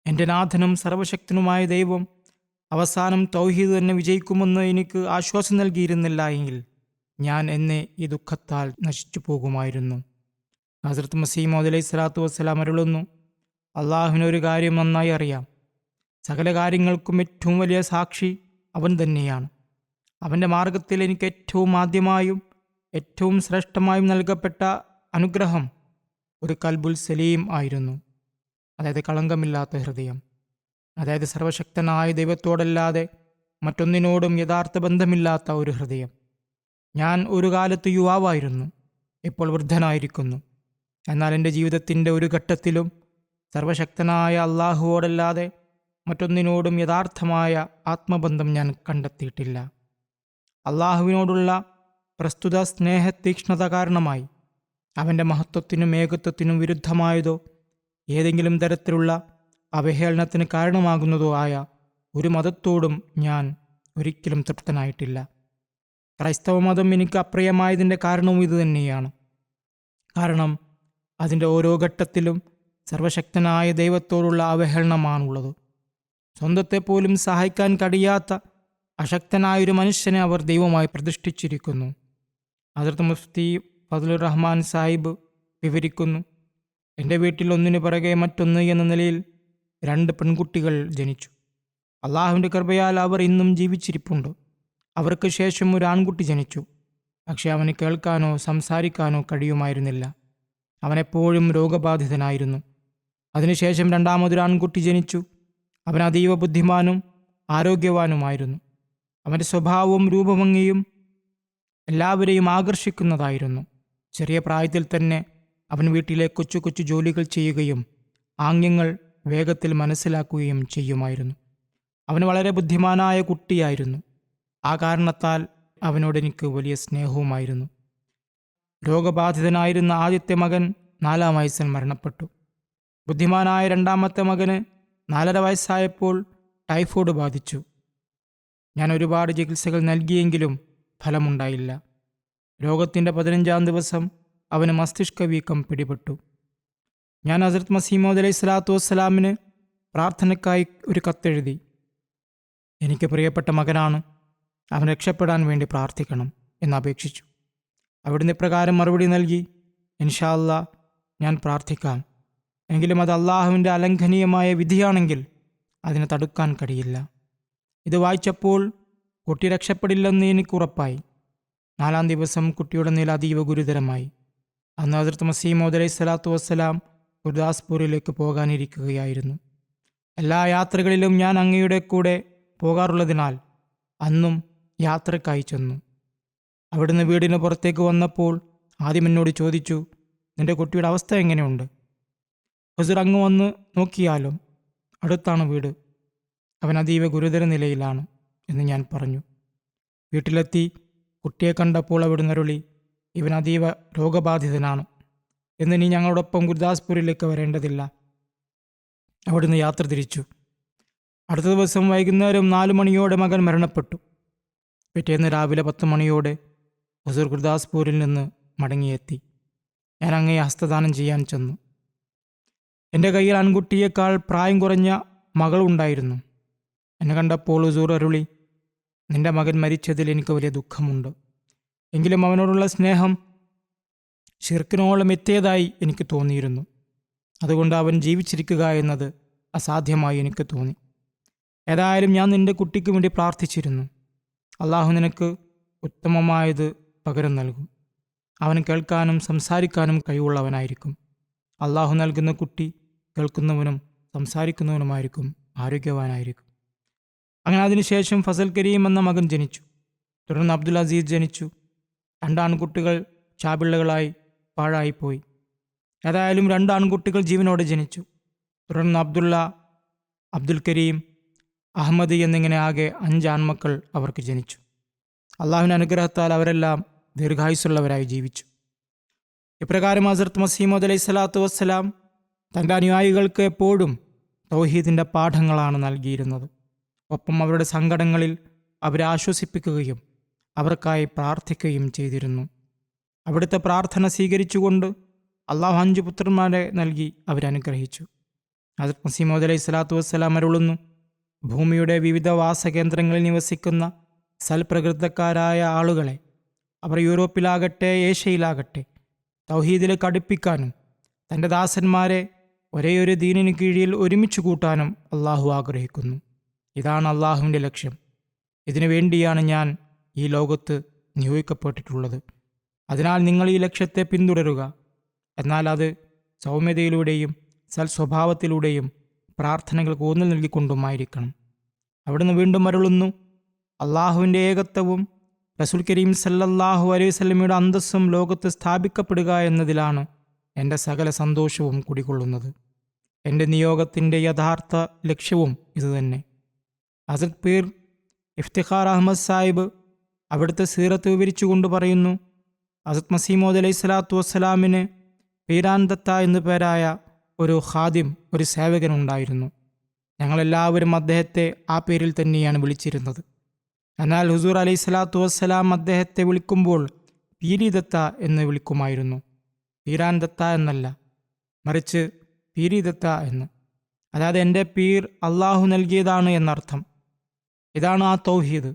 എൻ്റെ നാഥനും സർവശക്തനുമായ ദൈവം അവസാനം തൗഹീദ് തന്നെ വിജയിക്കുമെന്ന് എനിക്ക് ആശ്വാസം നൽകിയിരുന്നില്ല എങ്കിൽ ഞാൻ എന്നെ ഈ ദുഃഖത്താൽ നശിച്ചു പോകുമായിരുന്നു. ഹസ്രത്ത് മസീഹ് മൗഊദ് അലൈഹി സ്വലാത്തു വസ്സലാം അരുളുന്നു: അള്ളാഹുവിനൊരു കാര്യം നന്നായി അറിയാം. സകല കാര്യങ്ങൾക്കും ഏറ്റവും വലിയ സാക്ഷി അവൻ തന്നെയാണ്. അവൻ്റെ മാർഗത്തിൽ എനിക്ക് ഏറ്റവും ആദ്യമായും ഏറ്റവും ശ്രേഷ്ഠമായും നൽകപ്പെട്ട അനുഗ്രഹം ഒരു കൽബുൽ സലീം ആയിരുന്നു. അതായത് കളങ്കമില്ലാത്ത ഹൃദയം. അതായത് സർവശക്തനായ ദൈവത്തോടല്ലാതെ മറ്റൊന്നിനോടും യഥാർത്ഥ ബന്ധമില്ലാത്ത ഒരു ഹൃദയം. ഞാൻ ഒരു കാലത്ത് യുവാവായിരുന്നു, ഇപ്പോൾ വൃദ്ധനായിരിക്കുന്നു. എന്നാൽ എൻ്റെ ജീവിതത്തിൻ്റെ ഒരു ഘട്ടത്തിലും സർവശക്തനായ അള്ളാഹുവോടല്ലാതെ മറ്റൊന്നിനോടും യഥാർത്ഥമായ ആത്മബന്ധം ഞാൻ കണ്ടെത്തിയിട്ടില്ല. അള്ളാഹുവിനോടുള്ള പ്രസ്തുത സ്നേഹതീക്ഷ്ണത കാരണമായി അവൻ്റെ മഹത്വത്തിനും ഏകത്വത്തിനും വിരുദ്ധമായതോ ഏതെങ്കിലും തരത്തിലുള്ള അവഹേളനത്തിന് കാരണമാകുന്നതോ ആയ ഒരു മതത്തോടും ഞാൻ ഒരിക്കലും തൃപ്തനായിട്ടില്ല. ക്രൈസ്തവ മതം എനിക്ക് അപ്രിയമായതിൻ്റെ കാരണവും ഇതുതന്നെയാണ്. കാരണം അതിൻ്റെ ഓരോ ഘട്ടത്തിലും സർവശക്തനായ ദൈവത്തോടുള്ള അവഹേളനമാണുള്ളത്. സ്വന്തത്തെ പോലും സഹായിക്കാൻ കഴിയാത്ത അശക്തനായൊരു മനുഷ്യനെ അവർ ദൈവമായി പ്രതിഷ്ഠിച്ചിരിക്കുന്നു. ഹദ്റത്ത് മുഫ്തി ഫദ്ലുർ റഹ്മാൻ സാഹിബ് വിവരിക്കുന്നു: എൻ്റെ വീട്ടിൽ ഒന്നിനു പിറകെ മറ്റൊന്ന് എന്ന നിലയിൽ 2 പെൺകുട്ടികൾ ജനിച്ചു. അള്ളാഹുവിൻ്റെ കൃപയാൽ അവർ ഇന്നും ജീവിച്ചിരിപ്പുണ്ട്. അവർക്ക് ശേഷം ഒരു ആൺകുട്ടി ജനിച്ചു. പക്ഷെ അവന് കേൾക്കാനോ സംസാരിക്കാനോ കഴിയുമായിരുന്നില്ല. അവനെപ്പോഴും രോഗബാധിതനായിരുന്നു. അതിനുശേഷം രണ്ടാമതൊരു ആൺകുട്ടി ജനിച്ചു. അവൻ അതീവ ബുദ്ധിമാനും ആരോഗ്യവാനുമായിരുന്നു. അവൻ്റെ സ്വഭാവവും രൂപഭംഗിയും എല്ലാവരെയും ആകർഷിക്കുന്നതായിരുന്നു. ചെറിയ പ്രായത്തിൽ തന്നെ അവൻ വീട്ടിലെ കൊച്ചു കൊച്ചു ജോലികൾ ചെയ്യുകയും ആംഗ്യങ്ങൾ വേഗത്തിൽ മനസ്സിലാക്കുകയും ചെയ്യുമായിരുന്നു. അവൻ വളരെ ബുദ്ധിമാനായ കുട്ടിയായിരുന്നു. ആ കാരണത്താൽ അവനോട് എനിക്ക് വലിയ സ്നേഹവുമായിരുന്നു. രോഗബാധിതനായിരുന്ന ആദ്യത്തെ മകൻ 4-ാം വയസ്സിൽ മരണപ്പെട്ടു. ബുദ്ധിമാനായ രണ്ടാമത്തെ മകന് 4.5 വയസ്സായപ്പോൾ ടൈഫോയിഡ് ബാധിച്ചു. ഞാൻ ഒരുപാട് ചികിത്സകൾ നൽകിയെങ്കിലും ഫലമുണ്ടായില്ല. രോഗത്തിൻ്റെ 15-ാം ദിവസം അവന് മസ്തിഷ്ക വീക്കം പിടിപെട്ടു. ഞാൻ ഹസ്രത്ത് മസീഹ് മൗഊദ് അലൈഹി സ്വലാത്തു വസ്സലാമിന് പ്രാർത്ഥനയ്ക്കായി ഒരു കത്തെഴുതി. എനിക്ക് പ്രിയപ്പെട്ട മകനാണ്, അവൻ രക്ഷപ്പെടാൻ വേണ്ടി പ്രാർത്ഥിക്കണം എന്നപേക്ഷിച്ചു. അവിടുന്ന് ഇപ്രകാരം മറുപടി നൽകി: ഇൻഷാ അല്ലാ, ഞാൻ പ്രാർത്ഥിക്കാം. എങ്കിലും അത് അള്ളാഹുവിൻ്റെ അലംഘനീയമായ വിധിയാണെങ്കിൽ അതിനെ തടുക്കാൻ കഴിയില്ല. ഇത് വായിച്ചപ്പോൾ കുട്ടി രക്ഷപ്പെടില്ലെന്ന് എനിക്ക് ഉറപ്പായി. 4-ാം ദിവസം കുട്ടിയുടെ നില അതീവ ഗുരുതരമായി. അന്ന് ഹദ്റത്ത് മസീഹ് മൗഊദ് അലൈഹി സ്വലാത്തു വസ്സലാം ഗുർദാസ്പൂരിലേക്ക് പോകാനിരിക്കുകയായിരുന്നു. എല്ലാ യാത്രകളിലും ഞാൻ അങ്ങയുടെ കൂടെ പോകാറുള്ളതിനാൽ അന്നും യാത്രക്കായി ചെന്നു. അവിടുന്ന് വീടിന് പുറത്തേക്ക് വന്നപ്പോൾ ആദ്യം എന്നോട് ചോദിച്ചു: നിന്റെ കുട്ടിയുടെ അവസ്ഥ എങ്ങനെയുണ്ട്? ഹുസൂർ, അങ്ങ് വന്ന് നോക്കിയാലും, അടുത്താണ് വീട്. അവൻ അതീവ ഗുരുതര നിലയിലാണ് എന്ന് ഞാൻ പറഞ്ഞു. വീട്ടിലെത്തി കുട്ടിയെ കണ്ടപ്പോൾ അവിടുന്ന് അരുളി: ഇവൻ അതീവ രോഗബാധിതനാണ് എന്ന് നീ ഞങ്ങളോടൊപ്പം ഗുർദാസ്പൂരിലേക്ക് വരേണ്ടതില്ല. അവിടുന്ന് യാത്ര തിരിച്ചു. അടുത്ത ദിവസം വൈകുന്നേരം 4 മണിയോടെ മകൻ മരണപ്പെട്ടു. പിറ്റേന്ന് രാവിലെ 10 മണിയോടെ ഹുസൂർ ഗുർദാസ്പൂരിൽ നിന്ന് മടങ്ങിയെത്തി. ഞാൻ അങ്ങയെ ഹസ്തദാനം ചെയ്യാൻ ചെന്നു. എൻ്റെ കയ്യിൽ ആൺകുട്ടിയേക്കാൾ പ്രായം കുറഞ്ഞ മകളുണ്ടായിരുന്നു. എന്നെ കണ്ടപ്പോൾ ഹുസൂർ അരുളി: നിന്റെ മകൻ മരിച്ചതിൽ എനിക്ക് വലിയ ദുഃഖമുണ്ട്. എങ്കിലും അവനോടുള്ള സ്നേഹം ഷിർക്കിനോളം എത്തിയതായി എനിക്ക് തോന്നിയിരുന്നു. അതുകൊണ്ട് അവൻ ജീവിച്ചിരിക്കുക എന്നത് അസാധ്യമായി എനിക്ക് തോന്നി. ഏതായാലും ഞാൻ നിന്റെ കുട്ടിക്ക് വേണ്ടി പ്രാർത്ഥിച്ചിരുന്നു. അള്ളാഹു നിനക്ക് ഉത്തമമായത് പകരം നൽകും. അവൻ കേൾക്കാനും സംസാരിക്കാനും കഴിവുള്ളവനായിരിക്കും. അള്ളാഹു നൽകുന്ന കുട്ടി കേൾക്കുന്നവനും സംസാരിക്കുന്നവനുമായിരിക്കും, ആരോഗ്യവാനായിരിക്കും. അങ്ങനെ അതിനുശേഷം ഫസൽ കരീം എന്ന മകൻ ജനിച്ചു. തുടർന്ന് അബ്ദുൽ അസീസ് ജനിച്ചു. 2 ആൺകുട്ടികൾ ചാപിള്ളകളായി പാഴായിപ്പോയി. ഏതായാലും 2 ആൺകുട്ടികൾ ജീവനോടെ ജനിച്ചു. തുടർന്ന് അബ്ദുള്ള, അബ്ദുൽ കരീം, അഹമ്മദ് എന്നിങ്ങനെ ആകെ 5 ആൺമക്കൾ അവർക്ക് ജനിച്ചു. അള്ളാഹുവിൻ്റെ അനുഗ്രഹത്താൽ അവരെല്ലാം ദീർഘായുസ്സുള്ളവരായി ജീവിച്ചു. ഇപ്രകാരം ഹസ്രത്ത് മസീഹ് മൗഊദ് അലൈഹി സ്വലാത്തു വസ്സലാം തൻ്റെ അനുയായികൾക്ക് എപ്പോഴും തൗഹീദിൻ്റെ പാഠങ്ങളാണ് നൽകിയിരുന്നത്. ഒപ്പം അവരുടെ സങ്കടങ്ങളിൽ അവരെ ആശ്വസിപ്പിക്കുകയും അവർക്കായി പ്രാർത്ഥിക്കുകയും ചെയ്തിരുന്നു. അവിടുത്തെ പ്രാർത്ഥന സ്വീകരിച്ചുകൊണ്ട് അള്ളാഹു 5 പുത്രന്മാരെ നൽകി അവരനുഗ്രഹിച്ചു. ഹസ്രത്ത് മസീഹ് മൗഊദ് അലൈഹി സ്വലാത്തു വസ്സലാം അരുളുന്നു: ഭൂമിയുടെ വിവിധ വാസകേന്ദ്രങ്ങളിൽ നിവസിക്കുന്ന സൽപ്രകൃതക്കാരായ ആളുകളെ, അവർ യൂറോപ്പിലാകട്ടെ ഏഷ്യയിലാകട്ടെ, തൗഹീദിലേക്ക് അടുപ്പിക്കാനും തൻ്റെ ദാസന്മാരെ ഒരേയൊരു ദീനിന് കീഴിൽ ഒരുമിച്ച് കൂട്ടാനും അള്ളാഹു ആഗ്രഹിക്കുന്നു. ഇതാണ് അള്ളാഹുവിൻ്റെ ലക്ഷ്യം. ഇതിനു വേണ്ടിയാണ് ഞാൻ ഈ ലോകത്ത് നിയോഗിക്കപ്പെട്ടിട്ടുള്ളത്. അതിനാൽ നിങ്ങൾ ഈ ലക്ഷ്യത്തെ പിന്തുടരുക. എന്നാൽ അത് സൗമ്യതയിലൂടെയും സൽസ്വഭാവത്തിലൂടെയും പ്രാർത്ഥനകൾക്ക് ഊന്നൽ നൽകിക്കൊണ്ടുമായിരിക്കണം. അവിടുന്ന് വീണ്ടും അരുളുന്നു: അള്ളാഹുവിൻ്റെ ഏകത്വവും റസൂൽ കരീം സല്ലല്ലാഹു അലൈഹി വസല്ലമയുടെ അന്തസ്സും ലോകത്ത് സ്ഥാപിക്കപ്പെടുക എന്നതിലാണ് എൻ്റെ സകല സന്തോഷവും കുടികൊള്ളുന്നത്. എൻ്റെ നിയോഗത്തിൻ്റെ യഥാർത്ഥ ലക്ഷ്യവും ഇതുതന്നെ. ഹസ്രത്ത് പീർ ഇഫ്തിഖാർ അഹമ്മദ് സാഹിബ് അവിടുത്തെ സീറത്ത് വിവരിച്ചുകൊണ്ട് പറയുന്നു: ഹസ്രത്ത് മസീഹ് മൗഊദ് അലൈഹി സ്വലാത്തു വസ്സലാമിന് പീരാൻ ദത്ത എന്നു പേരായ ഒരു ഖാദിം, ഒരു സേവകനുണ്ടായിരുന്നു. ഞങ്ങളെല്ലാവരും അദ്ദേഹത്തെ ആ പേരിൽ തന്നെയാണ് വിളിച്ചിരുന്നത്. എന്നാൽ ഹുസൂർ അലൈഹി സ്വലാത്തു വസ്സലാം അദ്ദേഹത്തെ വിളിക്കുമ്പോൾ പീരി ദത്ത എന്ന് വിളിക്കുമായിരുന്നു. പീരാൻ ദത്ത എന്നല്ല, മറിച്ച് പീരി ദത്ത എന്ന്. അതായത് എൻ്റെ പീർ അള്ളാഹു നൽകിയതാണ് എന്നർത്ഥം. ഇതാണ് ആ തൗഹീദ്.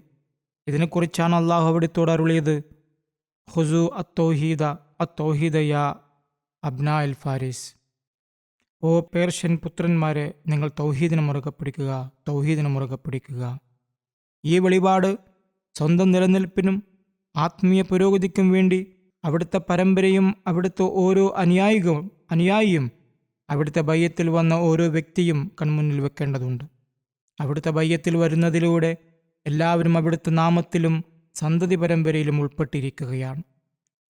ഇതിനെക്കുറിച്ചാണ് അള്ളാഹു അവിടുത്തോട് അരുളിയത്: ഖുസു അത്തൗഹീദ അത്തൗഹീദ യാ അബ്നാ അൽ ഫാരിസ്. ഓ പേർഷ്യൻ പുത്രന്മാരെ, നിങ്ങൾ തൗഹീദിനെ മുറുകെ പിടിക്കുക, തൗഹീദിനെ മുറുകെ പിടിക്കുക. ഈ വെളിപാട് സ്വന്തം നിലനിൽപ്പിനും ആത്മീയ പുരോഗതിക്കും വേണ്ടി അവിടുത്തെ പരമ്പരയും അവിടുത്തെ ഓരോ അനുയായിയും അവിടുത്തെ ബയ്യത്തിൽ വന്ന ഓരോ വ്യക്തിയും കൺമുന്നിൽ വെക്കേണ്ടതുണ്ട്. അവിടുത്തെ ബയ്യത്തിൽ വരുന്നതിലൂടെ എല്ലാവരും അവിടുത്തെ നാമത്തിലും സന്തതി പരമ്പരയിലും ഉൾപ്പെട്ടിരിക്കുകയാണ്.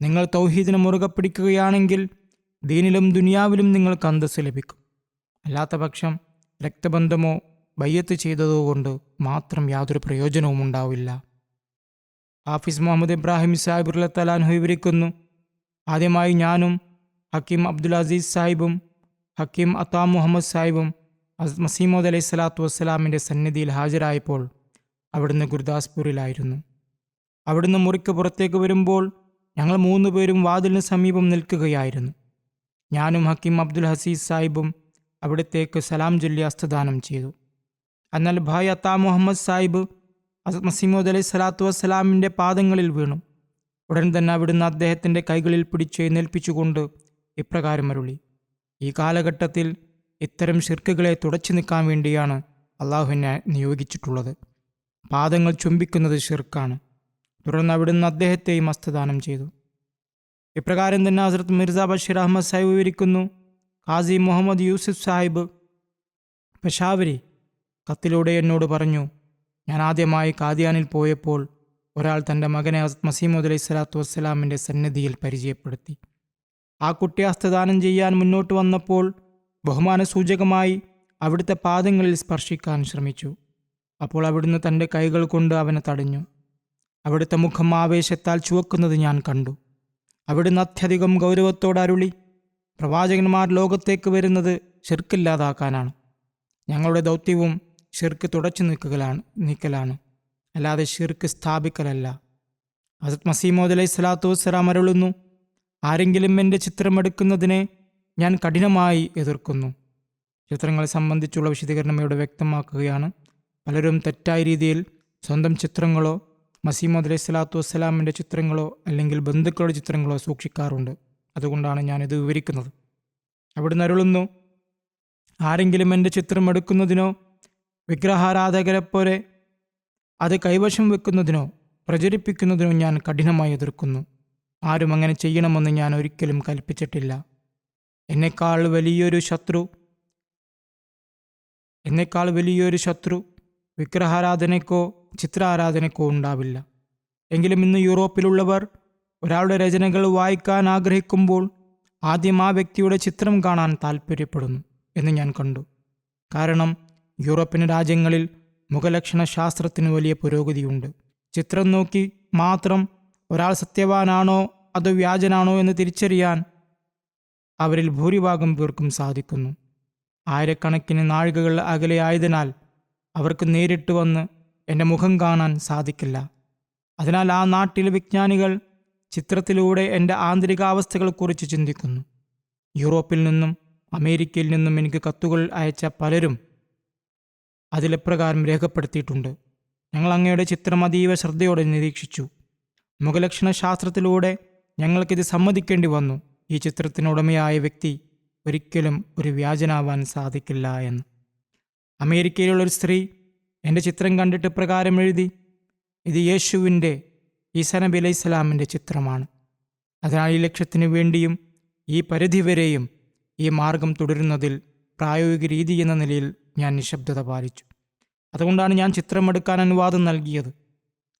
നിങ്ങൾ തൗഹീദിനെ മുറുകെ പിടിക്കുകയാണെങ്കിൽ ദീനിലും ദുനിയാവിലും നിങ്ങൾക്ക് അന്തസ്സ് ലഭിക്കും. അല്ലാത്ത പക്ഷം രക്തബന്ധമോ ബയ്യത്ത് ചെയ്തതോ കൊണ്ട് മാത്രം യാതൊരു പ്രയോജനവും ഉണ്ടാവില്ല. ഹാഫിസ് മുഹമ്മദ് ഇബ്രാഹിം സാഹിബ് റളിയല്ലാഹു അൻഹു വിവരിക്കുന്നു: ആദ്യമായി ഞാനും ഹക്കീം അബ്ദുൽ അസീസ് സാഹിബും ഹക്കീം അത്താ മുഹമ്മദ് സാഹിബും ഹസ്രത്ത് മസീഹ് മൗഊദ് അലൈഹി സ്വലാത്തു വസ്സലാമിൻ്റെ സന്നിധിയിൽ ഹാജരായപ്പോൾ അവിടുന്ന് ഗുരുദാസ്പൂരിലായിരുന്നു. അവിടുന്ന് മുറിക്ക് പുറത്തേക്ക് വരുമ്പോൾ ഞങ്ങൾ 3 പേരും വാതിലിന് സമീപം നിൽക്കുകയായിരുന്നു. ഞാനും ഹക്കീം അബ്ദുൽ ഹസീസ് സാഹിബും അവിടത്തേക്ക് സലാം ചൊല്ലി ഹസ്തദാനം ചെയ്തു. എന്നാൽ ഭായ് അത്താ മുഹമ്മദ് സാഹിബ് ഹസ്രത്ത് മസീഹ് മൗഊദ് അലൈഹി സ്വലാത്തു വസ്സലാമിൻ്റെ പാദങ്ങളിൽ വീണു. ഉടൻ തന്നെ അവിടുന്ന് അദ്ദേഹത്തിൻ്റെ കൈകളിൽ പിടിച്ച് എഴുന്നേൽപ്പിച്ചുകൊണ്ട് ഇപ്രകാരം അരുളി: ഈ കാലഘട്ടത്തിൽ ഇത്തരം ശിർക്കുകളെ തുടച്ചു നിൽക്കാൻ വേണ്ടിയാണ് അള്ളാഹുവിനെ നിയോഗിച്ചിട്ടുള്ളത്. പാദങ്ങൾ ചുംബിക്കുന്നത് ശിർക്കാണ്. തുടർന്ന് അവിടുന്ന് അദ്ദേഹത്തെയും ഹസ്തദാനം ചെയ്തു. ഇപ്രകാരം തന്നെ ഹസ്രത്ത് മിർസ ബഷീർ അഹമ്മദ് സാഹിബ് വിവരിക്കുന്നു: ഖാസി മുഹമ്മദ് യൂസുഫ് സാഹിബ് പെഷാവരി കത്തിലൂടെ എന്നോട് പറഞ്ഞു, ഞാൻ ആദ്യമായി കാദിയാനിൽ പോയപ്പോൾ ഒരാൾ തൻ്റെ മകനെ ഹസ്രത്ത് മസീഹ് മൗഊദ് അലൈഹി സ്വലാത്തു വസ്സലാമിൻ്റെ സന്നിധിയിൽ പരിചയപ്പെടുത്തി. ആ കുട്ടി ഹസ്തദാനം ചെയ്യാൻ മുന്നോട്ട് വന്നപ്പോൾ ബഹുമാന സൂചകമായി അവിടുത്തെ പാദങ്ങളിൽ സ്പർശിക്കാൻ ശ്രമിച്ചു. അപ്പോൾ അവിടുന്ന് തൻ്റെ കൈകൾ കൊണ്ട് അവനെ തടഞ്ഞു. അവിടുത്തെ മുഖം ആവേശത്താൽ ചുവക്കുന്നത് ഞാൻ കണ്ടു. അവിടുന്ന് അത്യധികം ഗൗരവത്തോടെ അരുളി: പ്രവാചകന്മാർ ലോകത്തേക്ക് വരുന്നത് ശിർക്കില്ലാതാക്കാനാണ്. ഞങ്ങളുടെ ദൗത്യവും ഷിർക്ക് തുടച്ചു നീക്കലാണ്, അല്ലാതെ ഷിർക്ക് സ്ഥാപിക്കലല്ല. ഹസ്രത്ത് മസീഹ് മൗഊദ് അലൈഹി സ്വലാത്തു വസ്സലാം അരുളുന്നു: ആരെങ്കിലും എൻ്റെ ചിത്രമെടുക്കുന്നതിനെ ഞാൻ കഠിനമായി എതിർക്കുന്നു. ചിത്രങ്ങളെ സംബന്ധിച്ചുള്ള വിശദീകരണം ഇവിടെ വ്യക്തമാക്കുകയാണ്. പലരും തെറ്റായ രീതിയിൽ സ്വന്തം ചിത്രങ്ങളോ മസീഹ് മൗഊദ് അലൈഹി സ്വലാത്തു വസ്സലാമിൻ്റെ ചിത്രങ്ങളോ അല്ലെങ്കിൽ ബന്ധുക്കളുടെ ചിത്രങ്ങളോ സൂക്ഷിക്കാറുണ്ട്. അതുകൊണ്ടാണ് ഞാനിത് വിവരിക്കുന്നത്. അവിടുന്ന് അരുളുന്നു, ആരെങ്കിലും എൻ്റെ ചിത്രം എടുക്കുന്നതിനോ വിഗ്രഹാരാധകരെ പോലെ അത് കൈവശം വെക്കുന്നതിനോ പ്രചരിപ്പിക്കുന്നതിനോ ഞാൻ കഠിനമായി എതിർക്കുന്നു. ആരും അങ്ങനെ ചെയ്യണമെന്ന് ഞാൻ ഒരിക്കലും കൽപ്പിച്ചിട്ടില്ല. എന്നേക്കാൾ വലിയൊരു ശത്രു വിഗ്രഹാരാധനയ്ക്കോ ചിത്രാരാധനയ്ക്കോ ഉണ്ടാവില്ല. എങ്കിലും ഇന്ന് യൂറോപ്പിലുള്ളവർ ഒരാളുടെ രചനകൾ വായിക്കാൻ ആഗ്രഹിക്കുമ്പോൾ ആദ്യം ആ വ്യക്തിയുടെ ചിത്രം കാണാൻ താൽപ്പര്യപ്പെടുന്നു എന്ന് ഞാൻ കണ്ടു. കാരണം യൂറോപ്യൻ രാജ്യങ്ങളിൽ മുഖലക്ഷണ ശാസ്ത്രത്തിന് വലിയ പുരോഗതിയുണ്ട്. ചിത്രം നോക്കി മാത്രം ഒരാൾ സത്യവാനാണോ അതോ വ്യാജനാണോ എന്ന് തിരിച്ചറിയാൻ അവരിൽ ഭൂരിഭാഗം പേർക്കും സാധിക്കുന്നു. ആയിരക്കണക്കിന് നാഴികകൾ അകലെയായതിനാൽ അവർക്ക് നേരിട്ട് വന്ന് എൻ്റെ മുഖം കാണാൻ സാധിക്കില്ല. അതിനാൽ ആ നാട്ടിലെ വിജ്ഞാനികൾ ചിത്രത്തിലൂടെ എൻ്റെ ആന്തരികാവസ്ഥകളെക്കുറിച്ച് ചിന്തിക്കുന്നു. യൂറോപ്പിൽ നിന്നും അമേരിക്കയിൽ നിന്നും എനിക്ക് കത്തുകൾ അയച്ച പലരും അതിലെപ്രകാരം രേഖപ്പെടുത്തിയിട്ടുണ്ട്. ഞങ്ങൾ അങ്ങയുടെ ചിത്രം അതീവ ശ്രദ്ധയോടെ നിരീക്ഷിച്ചു. മുഖലക്ഷണ ശാസ്ത്രത്തിലൂടെ ഞങ്ങൾക്കിത് സമ്മതിക്കേണ്ടി വന്നു. ഈ ചിത്രത്തിനുടമയായ വ്യക്തി ഒരിക്കലും ഒരു വ്യാജനാവാൻ സാധിക്കില്ല എന്ന്. അമേരിക്കയിലുള്ളൊരു സ്ത്രീ എൻ്റെ ചിത്രം കണ്ടിട്ട് പ്രകാരം എഴുതി, ഇത് യേശുവിൻ്റെ, ഈസാ നബി അലൈഹി സ്വലാമിൻ്റെ ചിത്രമാണ്. അതിനാൽ ഈ ലക്ഷ്യത്തിന് വേണ്ടിയും ഈ പരിധിവരെയും ഈ മാർഗം തുടരുന്നതിൽ പ്രായോഗിക രീതി എന്ന നിലയിൽ ഞാൻ നിശബ്ദത പാലിച്ചു. അതുകൊണ്ടാണ് ഞാൻ ചിത്രമെടുക്കാൻ അനുവാദം നൽകിയത്.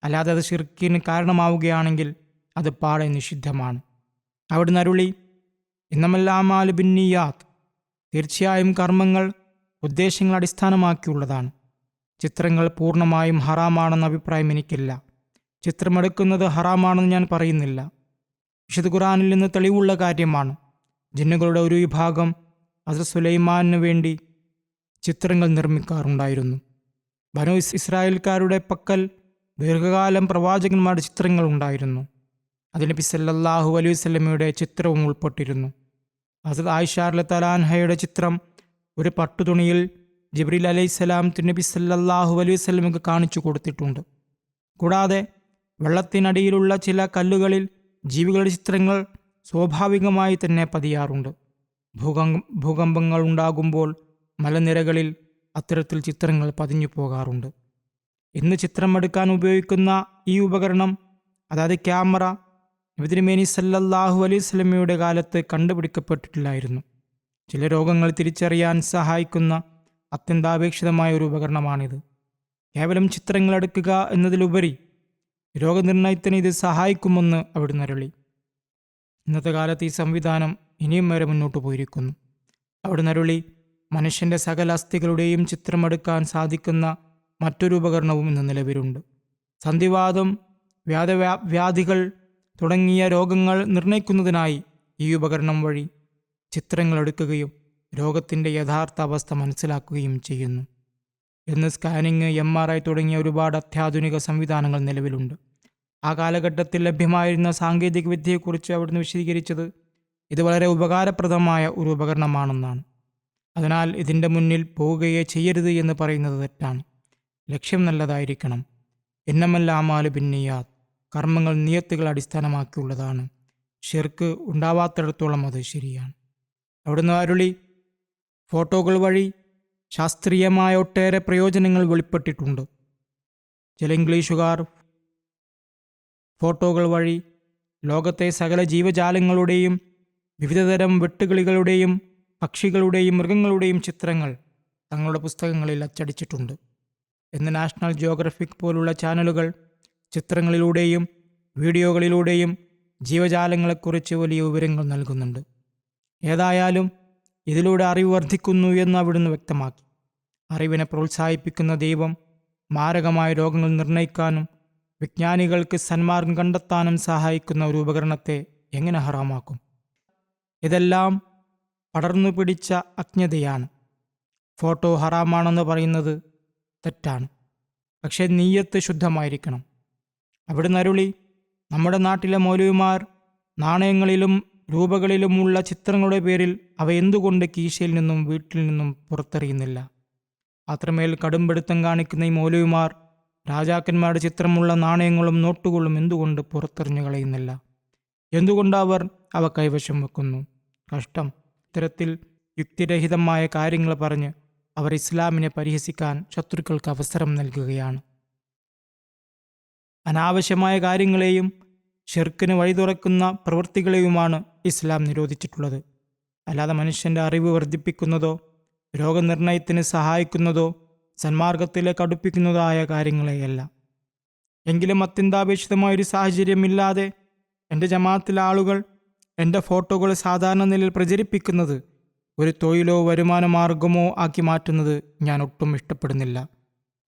അല്ലാതെ അത് ശിർക്കിന് കാരണമാവുകയാണെങ്കിൽ അത് പാടെ നിഷിദ്ധമാണ്. അവിടുന്ന് അരുളി, ഇന്നമല്ലാമാലു ബിന്നിയാത്ത്, തീർച്ചയായും കർമ്മങ്ങൾ ഉദ്ദേശങ്ങൾ അടിസ്ഥാനമാക്കിയുള്ളതാണ്. ചിത്രങ്ങൾ പൂർണ്ണമായും ഹറാമാണെന്ന അഭിപ്രായം എനിക്കില്ല. ചിത്രമെടുക്കുന്നത് ഹറാമാണെന്ന് ഞാൻ പറയുന്നില്ല. വിശുദ്ധ ഖുർആനിൽ നിന്ന് തെളിവുള്ള കാര്യമാണ്. ജിന്നുകളുടെ ഒരു വിഭാഗം ഹസ്രത്ത് സുലൈമാനു വേണ്ടി ചിത്രങ്ങൾ നിർമ്മിക്കാറുണ്ടായിരുന്നു. ബനൂ ഇസ്രായേൽക്കാരുടെ പക്കൽ ദീർഘകാലം പ്രവാചകന്മാരുടെ ചിത്രങ്ങൾ ഉണ്ടായിരുന്നു. അതിൽ നബി സല്ലല്ലാഹു അലൈഹി വസല്ലമയുടെ ചിത്രവും ഉൾപ്പെട്ടിരുന്നു. ഹസ്രത്ത് ആയിഷ റളിയല്ലാഹു അൻഹയുടെ ചിത്രം ഒരു പട്ടുതുണിയിൽ ജിബ്രീൽ അലൈഹിസ്സലാം നബി സല്ലല്ലാഹു അലൈഹി വസല്ലമയ്ക്ക് കാണിച്ചു കൊടുത്തിട്ടുണ്ട്. കൂടാതെ വെള്ളത്തിനടിയിലുള്ള ചില കല്ലുകളിൽ ജീവികളുടെ ചിത്രങ്ങൾ സ്വാഭാവികമായി തന്നെ പതിയാറുണ്ട്. ഭൂകമ്പങ്ങൾ ഉണ്ടാകുമ്പോൾ മലനിരകളിൽ അത്തരത്തിൽ ചിത്രങ്ങൾ പതിഞ്ഞു പോകാറുണ്ട്. ഇന്ന് ചിത്രമെടുക്കാൻ ഉപയോഗിക്കുന്ന ഈ ഉപകരണം, അതായത് ക്യാമറ, നബി തിരുമേനി സല്ലല്ലാഹു അലൈഹി വസല്ലമയുടെ കാലത്ത് കണ്ടുപിടിക്കപ്പെട്ടിട്ടില്ലായിരുന്നു. ചില രോഗങ്ങൾ തിരിച്ചറിയാൻ സഹായിക്കുന്ന അത്യന്താപേക്ഷിതമായ ഒരു ഉപകരണമാണിത്. കേവലം ചിത്രങ്ങൾ എടുക്കുക എന്നതിലുപരി രോഗനിർണയത്തിന് ഇത് സഹായിക്കുമെന്ന് അവിടുന്ന് അരുളി. ഇന്നത്തെ കാലത്ത് ഈ സംവിധാനം ഇനിയും വരെ മുന്നോട്ട് പോയിരിക്കുന്നു. അവിടുന്ന് അരുളി, മനുഷ്യൻ്റെ സകല അസ്ഥികളുടെയും ചിത്രമെടുക്കാൻ സാധിക്കുന്ന മറ്റൊരു ഉപകരണവും ഇന്ന് നിലവിലുണ്ട്. സന്ധിവാതം, വ്യാധികൾ തുടങ്ങിയ രോഗങ്ങൾ നിർണയിക്കുന്നതിനായി ഈ ഉപകരണം വഴി ചിത്രങ്ങൾ എടുക്കുകയും രോഗത്തിൻ്റെ യഥാർത്ഥ അവസ്ഥ മനസ്സിലാക്കുകയും ചെയ്യുന്നു. ഇന്ന് സ്കാനിങ്, MRI തുടങ്ങിയ ഒരുപാട് അത്യാധുനിക സംവിധാനങ്ങൾ നിലവിലുണ്ട്. ആ കാലഘട്ടത്തിൽ ലഭ്യമായിരുന്ന സാങ്കേതിക വിദ്യയെക്കുറിച്ച് അവിടുന്ന് വിശദീകരിച്ചത് ഇത് വളരെ ഉപകാരപ്രദമായ ഒരു ഉപകരണമാണെന്നാണ്. അതിനാൽ ഇതിൻ്റെ മുന്നിൽ പോവുകയേ ചെയ്യരുത് എന്ന് പറയുന്നത് തെറ്റാണ്. ലക്ഷ്യം നല്ലതായിരിക്കണം. ഇന്നമൽ അമാലു ബിന്നിയാത്ത്, കർമ്മങ്ങൾ നിയത്തുകൾ അടിസ്ഥാനമാക്കിയുള്ളതാണ്. ഷിർക്ക് ഉണ്ടാവാത്തിടത്തോളം അത് ശരിയാണ്. അവിടുന്ന് അരുളി, ഫോട്ടോകൾ വഴി ശാസ്ത്രീയമായ ഒട്ടേറെ പ്രയോജനങ്ങൾ വെളിപ്പെട്ടിട്ടുണ്ട്. ചില ഇംഗ്ലീഷുകാർ ഫോട്ടോകൾ വഴി ലോകത്തെ സകല ജീവജാലങ്ങളുടെയും വിവിധതരം വെട്ടുകിളികളുടെയും പക്ഷികളുടെയും മൃഗങ്ങളുടെയും ചിത്രങ്ങൾ തങ്ങളുടെ പുസ്തകങ്ങളിൽ അച്ചടിച്ചിട്ടുണ്ട്. ഇന്ന് നാഷണൽ ജിയോഗ്രഫിക് പോലുള്ള ചാനലുകൾ ചിത്രങ്ങളിലൂടെയും വീഡിയോകളിലൂടെയും ജീവജാലങ്ങളെക്കുറിച്ച് വലിയ വിവരങ്ങൾ നൽകുന്നുണ്ട്. ഏതായാലും ഇതിലൂടെ അറിവ് വർദ്ധിക്കുന്നു എന്ന് അവിടുന്ന് വ്യക്തമാക്കി. അറിവിനെ പ്രോത്സാഹിപ്പിക്കുന്ന ദൈവം മാരകമായ രോഗങ്ങൾ നിർണ്ണയിക്കാനും വിജ്ഞാനികൾക്ക് സന്മാർഗം കണ്ടെത്താനും സഹായിക്കുന്ന ഒരു ഉപകരണത്തെ എങ്ങനെ ഹറാമാക്കും? ഇതെല്ലാം പടർന്നു പിടിച്ച അജ്ഞതയാണ്. ഫോട്ടോ ഹറാമാണെന്ന് പറയുന്നത് തെറ്റാണ്. പക്ഷേ നീയത്ത് ശുദ്ധമായിരിക്കണം. അവിടുന്ന് അരുളി, നമ്മുടെ നാട്ടിലെ മൗലവിമാർ നാണയങ്ങളിലും രൂപകളിലുമുള്ള ചിത്രങ്ങളുടെ പേരിൽ അവ എന്തുകൊണ്ട് കീശയിൽ നിന്നും വീട്ടിൽ നിന്നും പുറത്തെറിയുന്നില്ല? അത്രമേൽ കടുംപിടുത്തം കാണിക്കുന്ന ഈ മൗലവിമാർ രാജാക്കന്മാരുടെ ചിത്രമുള്ള നാണയങ്ങളും നോട്ടുകളും എന്തുകൊണ്ട് പുറത്തെറിഞ്ഞു കളയുന്നില്ല? എന്തുകൊണ്ട് അവർ അവ കൈവശം വെക്കുന്നു? കഷ്ടം! ഇത്തരത്തിൽ യുക്തിരഹിതമായ കാര്യങ്ങൾ പറഞ്ഞ് അവർ ഇസ്ലാമിനെ പരിഹസിക്കാൻ ശത്രുക്കൾക്ക് അവസരം നൽകുകയാണ്. അനാവശ്യമായ കാര്യങ്ങളെയും ഷിർക്കിന് വഴി തുറക്കുന്ന പ്രവൃത്തികളെയുമാണ് ഇസ്ലാം നിരോധിച്ചിട്ടുള്ളത്. അല്ലാതെ മനുഷ്യൻ്റെ അറിവ് വർദ്ധിപ്പിക്കുന്നതോ രോഗനിർണയത്തിന് സഹായിക്കുന്നതോ സന്മാർഗത്തിലേക്ക് അടുപ്പിക്കുന്നതോ ആയ കാര്യങ്ങളെയല്ല. എങ്കിലും അത്യന്താപേക്ഷിതമായൊരു സാഹചര്യമില്ലാതെ എൻ്റെ ജമാഅത്തിലെ ആളുകൾ എൻ്റെ ഫോട്ടോകൾ സാധാരണ നിലയിൽ പ്രചരിപ്പിക്കുന്നത് ഒരു തൊഴിലോ വരുമാന മാർഗമോ ആക്കി മാറ്റുന്നത് ഞാൻ ഒട്ടും ഇഷ്ടപ്പെടുന്നില്ല.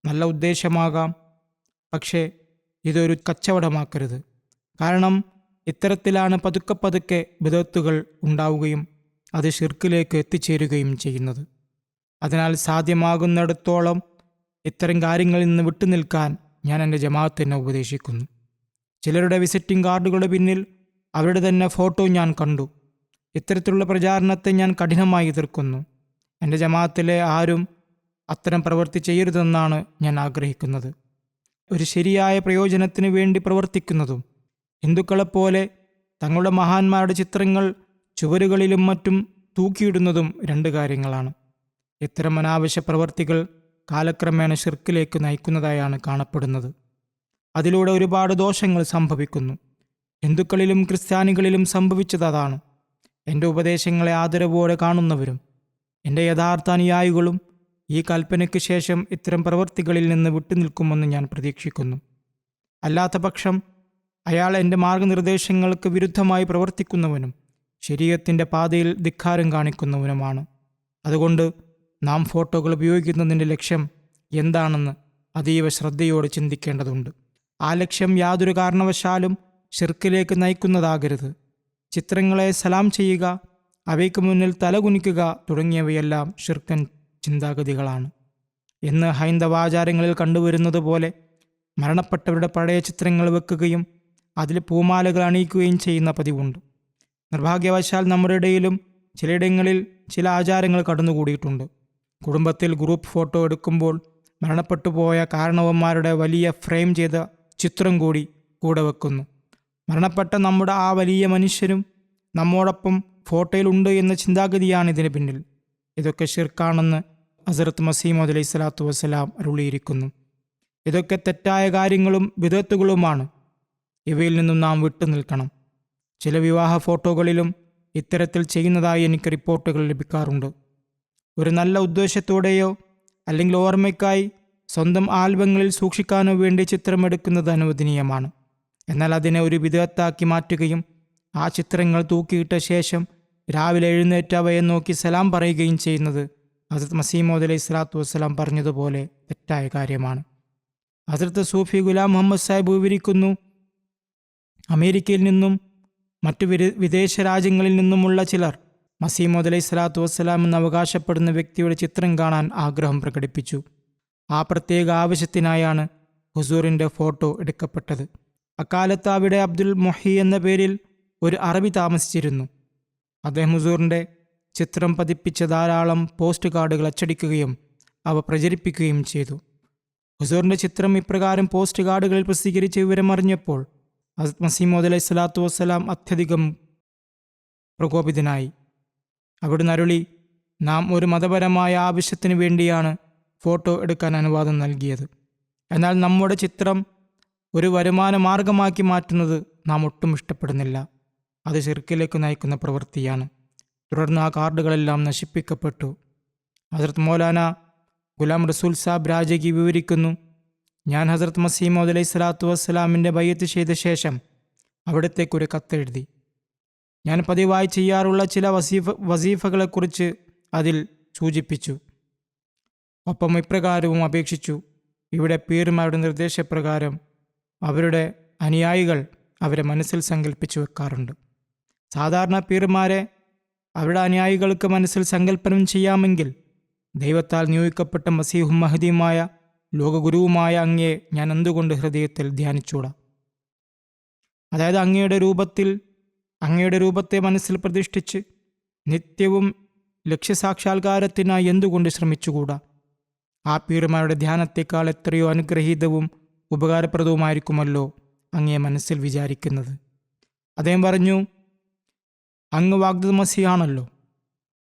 നല്ല ഉദ്ദേശമാകാം, പക്ഷേ ഇതൊരു കച്ചവടമാക്കരുത്. കാരണം ഇത്തരത്തിലാണ് പതുക്കെ പതുക്കെ ബിദഅത്തുകൾ ഉണ്ടാവുകയും അത് ഷിർക്കിലേക്ക് എത്തിച്ചേരുകയും ചെയ്യുന്നത്. അതിനാൽ സാധ്യമാകുന്നിടത്തോളം ഇത്തരം കാര്യങ്ങളിൽ നിന്ന് വിട്ടുനിൽക്കാൻ ഞാൻ എൻ്റെ ജമാഅത്തിനെ ഉപദേശിക്കുന്നു. ചിലരുടെ വിസിറ്റിംഗ് കാർഡുകളുടെ പിന്നിൽ അവരുടെ തന്നെ ഫോട്ടോ ഞാൻ കണ്ടു. ഇത്തരത്തിലുള്ള പ്രചാരണത്തെ ഞാൻ കഠിനമായി എതിർക്കുന്നു. എൻ്റെ ജമാഅത്തിലെ ആരും അത്തരം പ്രവൃത്തി ചെയ്യരുതെന്നാണ് ഞാൻ ആഗ്രഹിക്കുന്നത്. ഒരു ശരിയായ പ്രയോജനത്തിന് വേണ്ടി പ്രവർത്തിക്കുന്നതും ഹിന്ദുക്കളെപ്പോലെ തങ്ങളുടെ മഹാന്മാരുടെ ചിത്രങ്ങൾ ചുവരുകളിലും മറ്റും തൂക്കിയിടുന്നതും രണ്ട് കാര്യങ്ങളാണ്. ഇത്തരം അനാവശ്യ പ്രവർത്തികൾ കാലക്രമേണ ഷിർക്കിലേക്ക് നയിക്കുന്നതായാണ് കാണപ്പെടുന്നത്. അതിലൂടെ ഒരുപാട് ദോഷങ്ങൾ സംഭവിക്കുന്നു. ഹിന്ദുക്കളിലും ക്രിസ്ത്യാനികളിലും സംഭവിച്ചത് അതാണ്. എൻ്റെ ഉപദേശങ്ങളെ ആദരവോടെ കാണുന്നവരും എൻ്റെ യഥാർത്ഥ അനുയായികളും ഈ കൽപ്പനയ്ക്ക് ശേഷം ഇത്തരം പ്രവൃത്തികളിൽ നിന്ന് വിട്ടുനിൽക്കുമെന്ന് ഞാൻ പ്രതീക്ഷിക്കുന്നു. അല്ലാത്ത പക്ഷം അയാൾ എൻ്റെ മാർഗനിർദ്ദേശങ്ങൾക്ക് വിരുദ്ധമായി പ്രവർത്തിക്കുന്നവനും ശരീഅത്തിൻ്റെ പാതയിൽ ധിക്കാരം കാണിക്കുന്നവനുമാണ്. അതുകൊണ്ട് നാം ഫോട്ടോകൾ ഉപയോഗിക്കുന്നതിൻ്റെ ലക്ഷ്യം എന്താണെന്ന് അതീവ ശ്രദ്ധയോടെ ചിന്തിക്കേണ്ടതുണ്ട്. ആ ലക്ഷ്യം യാതൊരു കാരണവശാലും ഷിർക്കിലേക്ക് നയിക്കുന്നതാകരുത്. ചിത്രങ്ങളെ സലാം ചെയ്യുക, അവയ്ക്ക് മുന്നിൽ തലകുനിക്കുക തുടങ്ങിയവയെല്ലാം ഷിർക്കൻ ചിന്താഗതികളാണ്. ഇന്ന് ഹൈന്ദവാചാരങ്ങളിൽ കണ്ടുവരുന്നത് പോലെ മരണപ്പെട്ടവരുടെ പഴയ ചിത്രങ്ങൾ വെക്കുകയും അതിൽ പൂമാലകൾ അണിയിക്കുകയും ചെയ്യുന്ന പതിവുണ്ട്. നിർഭാഗ്യവശാൽ നമ്മുടെ ഇടയിലും ചിലയിടങ്ങളിൽ ചില ആചാരങ്ങൾ കടന്നുകൂടിയിട്ടുണ്ട്. കുടുംബത്തിൽ ഗ്രൂപ്പ് ഫോട്ടോ എടുക്കുമ്പോൾ മരണപ്പെട്ടുപോയ കാരണവന്മാരുടെ വലിയ ഫ്രെയിം ചെയ്ത ചിത്രം കൂടെ വെക്കുന്നു. മരണപ്പെട്ട നമ്മുടെ ആ വലിയ മനുഷ്യരും നമ്മോടൊപ്പം ഫോട്ടോയിലുണ്ട് എന്ന ചിന്താഗതിയാണ് ഇതിന് പിന്നിൽ. ഇതൊക്കെ ഷിർക്കാണെന്ന് ഹസ്രത്ത് മസീഹ് മൗഊദ് അലൈഹി സ്വലാത്തു വസ്സലാം അരുളിയിരിക്കുന്നു. ഇതൊക്കെ തെറ്റായ കാര്യങ്ങളും ബിദഅത്തുകളുമാണ്. ഇവയിൽ നിന്നും നാം വിട്ടുനിൽക്കണം. ചില വിവാഹ ഫോട്ടോകളിലും ഇത്തരത്തിൽ ചെയ്യുന്നതായി എനിക്ക് റിപ്പോർട്ടുകൾ ലഭിക്കാറുണ്ട്. ഒരു നല്ല ഉദ്ദേശത്തോടെയോ അല്ലെങ്കിൽ ഓർമ്മയ്ക്കായി സ്വന്തം ആൽബങ്ങളിൽ സൂക്ഷിക്കാനോ വേണ്ടി ചിത്രമെടുക്കുന്നത് അനുവദനീയമാണ്. എന്നാൽ അതിനെ ഒരു ബിദഅത്താക്കി മാറ്റുകയും ആ ചിത്രങ്ങൾ തൂക്കിയിട്ട ശേഷം രാവിലെ എഴുന്നേറ്റ് അവയെ നോക്കി സലാം പറയുകയും ചെയ്യുന്നത് ഹസ്രത്ത് മസീഹ് മൗഊദ് അലൈഹി സ്വലാത്തു വസ്സലാം പറഞ്ഞതുപോലെ തെറ്റായ കാര്യമാണ്. ഹസ്രത്ത് സൂഫി ഗുലാം മുഹമ്മദ് സാഹിബ് വിവരിക്കുന്നു, അമേരിക്കയിൽ നിന്നും മറ്റു വിദേശ രാജ്യങ്ങളിൽ നിന്നുമുള്ള ചിലർ മസീഹ് മൗഊദ് അലൈഹി സ്വലാത്തു വസ്സലാം എന്ന് അവകാശപ്പെടുന്ന വ്യക്തിയുടെ ചിത്രം കാണാൻ ആഗ്രഹം പ്രകടിപ്പിച്ചു. ആ പ്രത്യേക ആവശ്യത്തിനായാണ് ഹുസൂറിൻ്റെ ഫോട്ടോ എടുക്കപ്പെട്ടത്. അക്കാലത്ത് അവിടെ അബ്ദുൽ മൊഹി എന്ന പേരിൽ ഒരു അറബി താമസിച്ചിരുന്നു. അദ്ദേഹം ഹുസൂറിൻ്റെ ചിത്രം പതിപ്പിച്ച ധാരാളം പോസ്റ്റ് കാർഡുകൾ അച്ചടിക്കുകയും അവ പ്രചരിപ്പിക്കുകയും ചെയ്തു. ഹുസൂറിൻ്റെ ചിത്രം ഇപ്രകാരം പോസ്റ്റ് കാർഡുകളിൽ പ്രസിദ്ധീകരിച്ച വിവരമറിഞ്ഞപ്പോൾ ഹസ്രത്ത് മസീഹ് മൗഊദ് അലൈഹി സ്വലാത്തു വസ്സലാം അത്യധികം പ്രകോപിതനായി. അവിടുന്ന് അരുളി, നാം ഒരു മതപരമായ ആവശ്യത്തിന് വേണ്ടിയാണ് ഫോട്ടോ എടുക്കാൻ അനുവാദം നൽകിയത്. എന്നാൽ നമ്മുടെ ചിത്രം ഒരു വരുമാന മാർഗമാക്കി മാറ്റുന്നത് നാം ഒട്ടും ഇഷ്ടപ്പെടുന്നില്ല. അത് ഷിർക്കിലേക്ക് നയിക്കുന്ന പ്രവൃത്തിയാണ്. തുടർന്ന് ആ കാർഡുകളെല്ലാം നശിപ്പിക്കപ്പെട്ടു. ഹസ്രത്ത് മൗലാന ഗുലാം റസൂൽ സാബ് രാജകി വിവരിക്കുന്നു, ഞാൻ ഹസ്രത്ത് മസീഹ് മൗഊദ് അലൈഹി സ്വലാത്തു വസ്സലാമിൻ്റെ ബയ്യത്ത് ചെയ്ത ശേഷം അവിടത്തേക്കൊരു കത്തെഴുതി. ഞാൻ പതിവായി ചെയ്യാറുള്ള ചില വസീഫകളെക്കുറിച്ച് അതിൽ സൂചിപ്പിച്ചു. ഒപ്പം ഇപ്രകാരവും അപേക്ഷിച്ചു, ഇവിടെ പീർമാരുടെ നിർദ്ദേശപ്രകാരം അവരുടെ അനുയായികൾ അവരെ മനസ്സിൽ സങ്കല്പിച്ചു വെക്കാറുണ്ട്. സാധാരണ പീർമാരെ അവരുടെ അനുയായികൾക്ക് മനസ്സിൽ സങ്കല്പനം ചെയ്യാമെങ്കിൽ ദൈവത്താൽ നിയോഗിക്കപ്പെട്ട മസീഹും മഹദിയുമായ ലോകഗുരുവുമായ അങ്ങയെ ഞാൻ എന്തുകൊണ്ട് ഹൃദയത്തിൽ ധ്യാനിച്ചൂടാ? അതായത് അങ്ങയുടെ രൂപത്തെ മനസ്സിൽ പ്രതിഷ്ഠിച്ച് നിത്യവും ലക്ഷ്യസാക്ഷാത്കാരത്തിനായി എന്തുകൊണ്ട് ശ്രമിച്ചുകൂടാ? ആ പീർമാരുടെ ധ്യാനത്തേക്കാൾ എത്രയോ അനുഗ്രഹീതവും ഉപകാരപ്രദവുമായിരിക്കുമല്ലോ അങ്ങയെ മനസ്സിൽ വിചാരിക്കുന്നത്. അദ്ദേഹം പറഞ്ഞു, അങ്ങ് വാഗ്ദത്ത മസിയാണല്ലോ.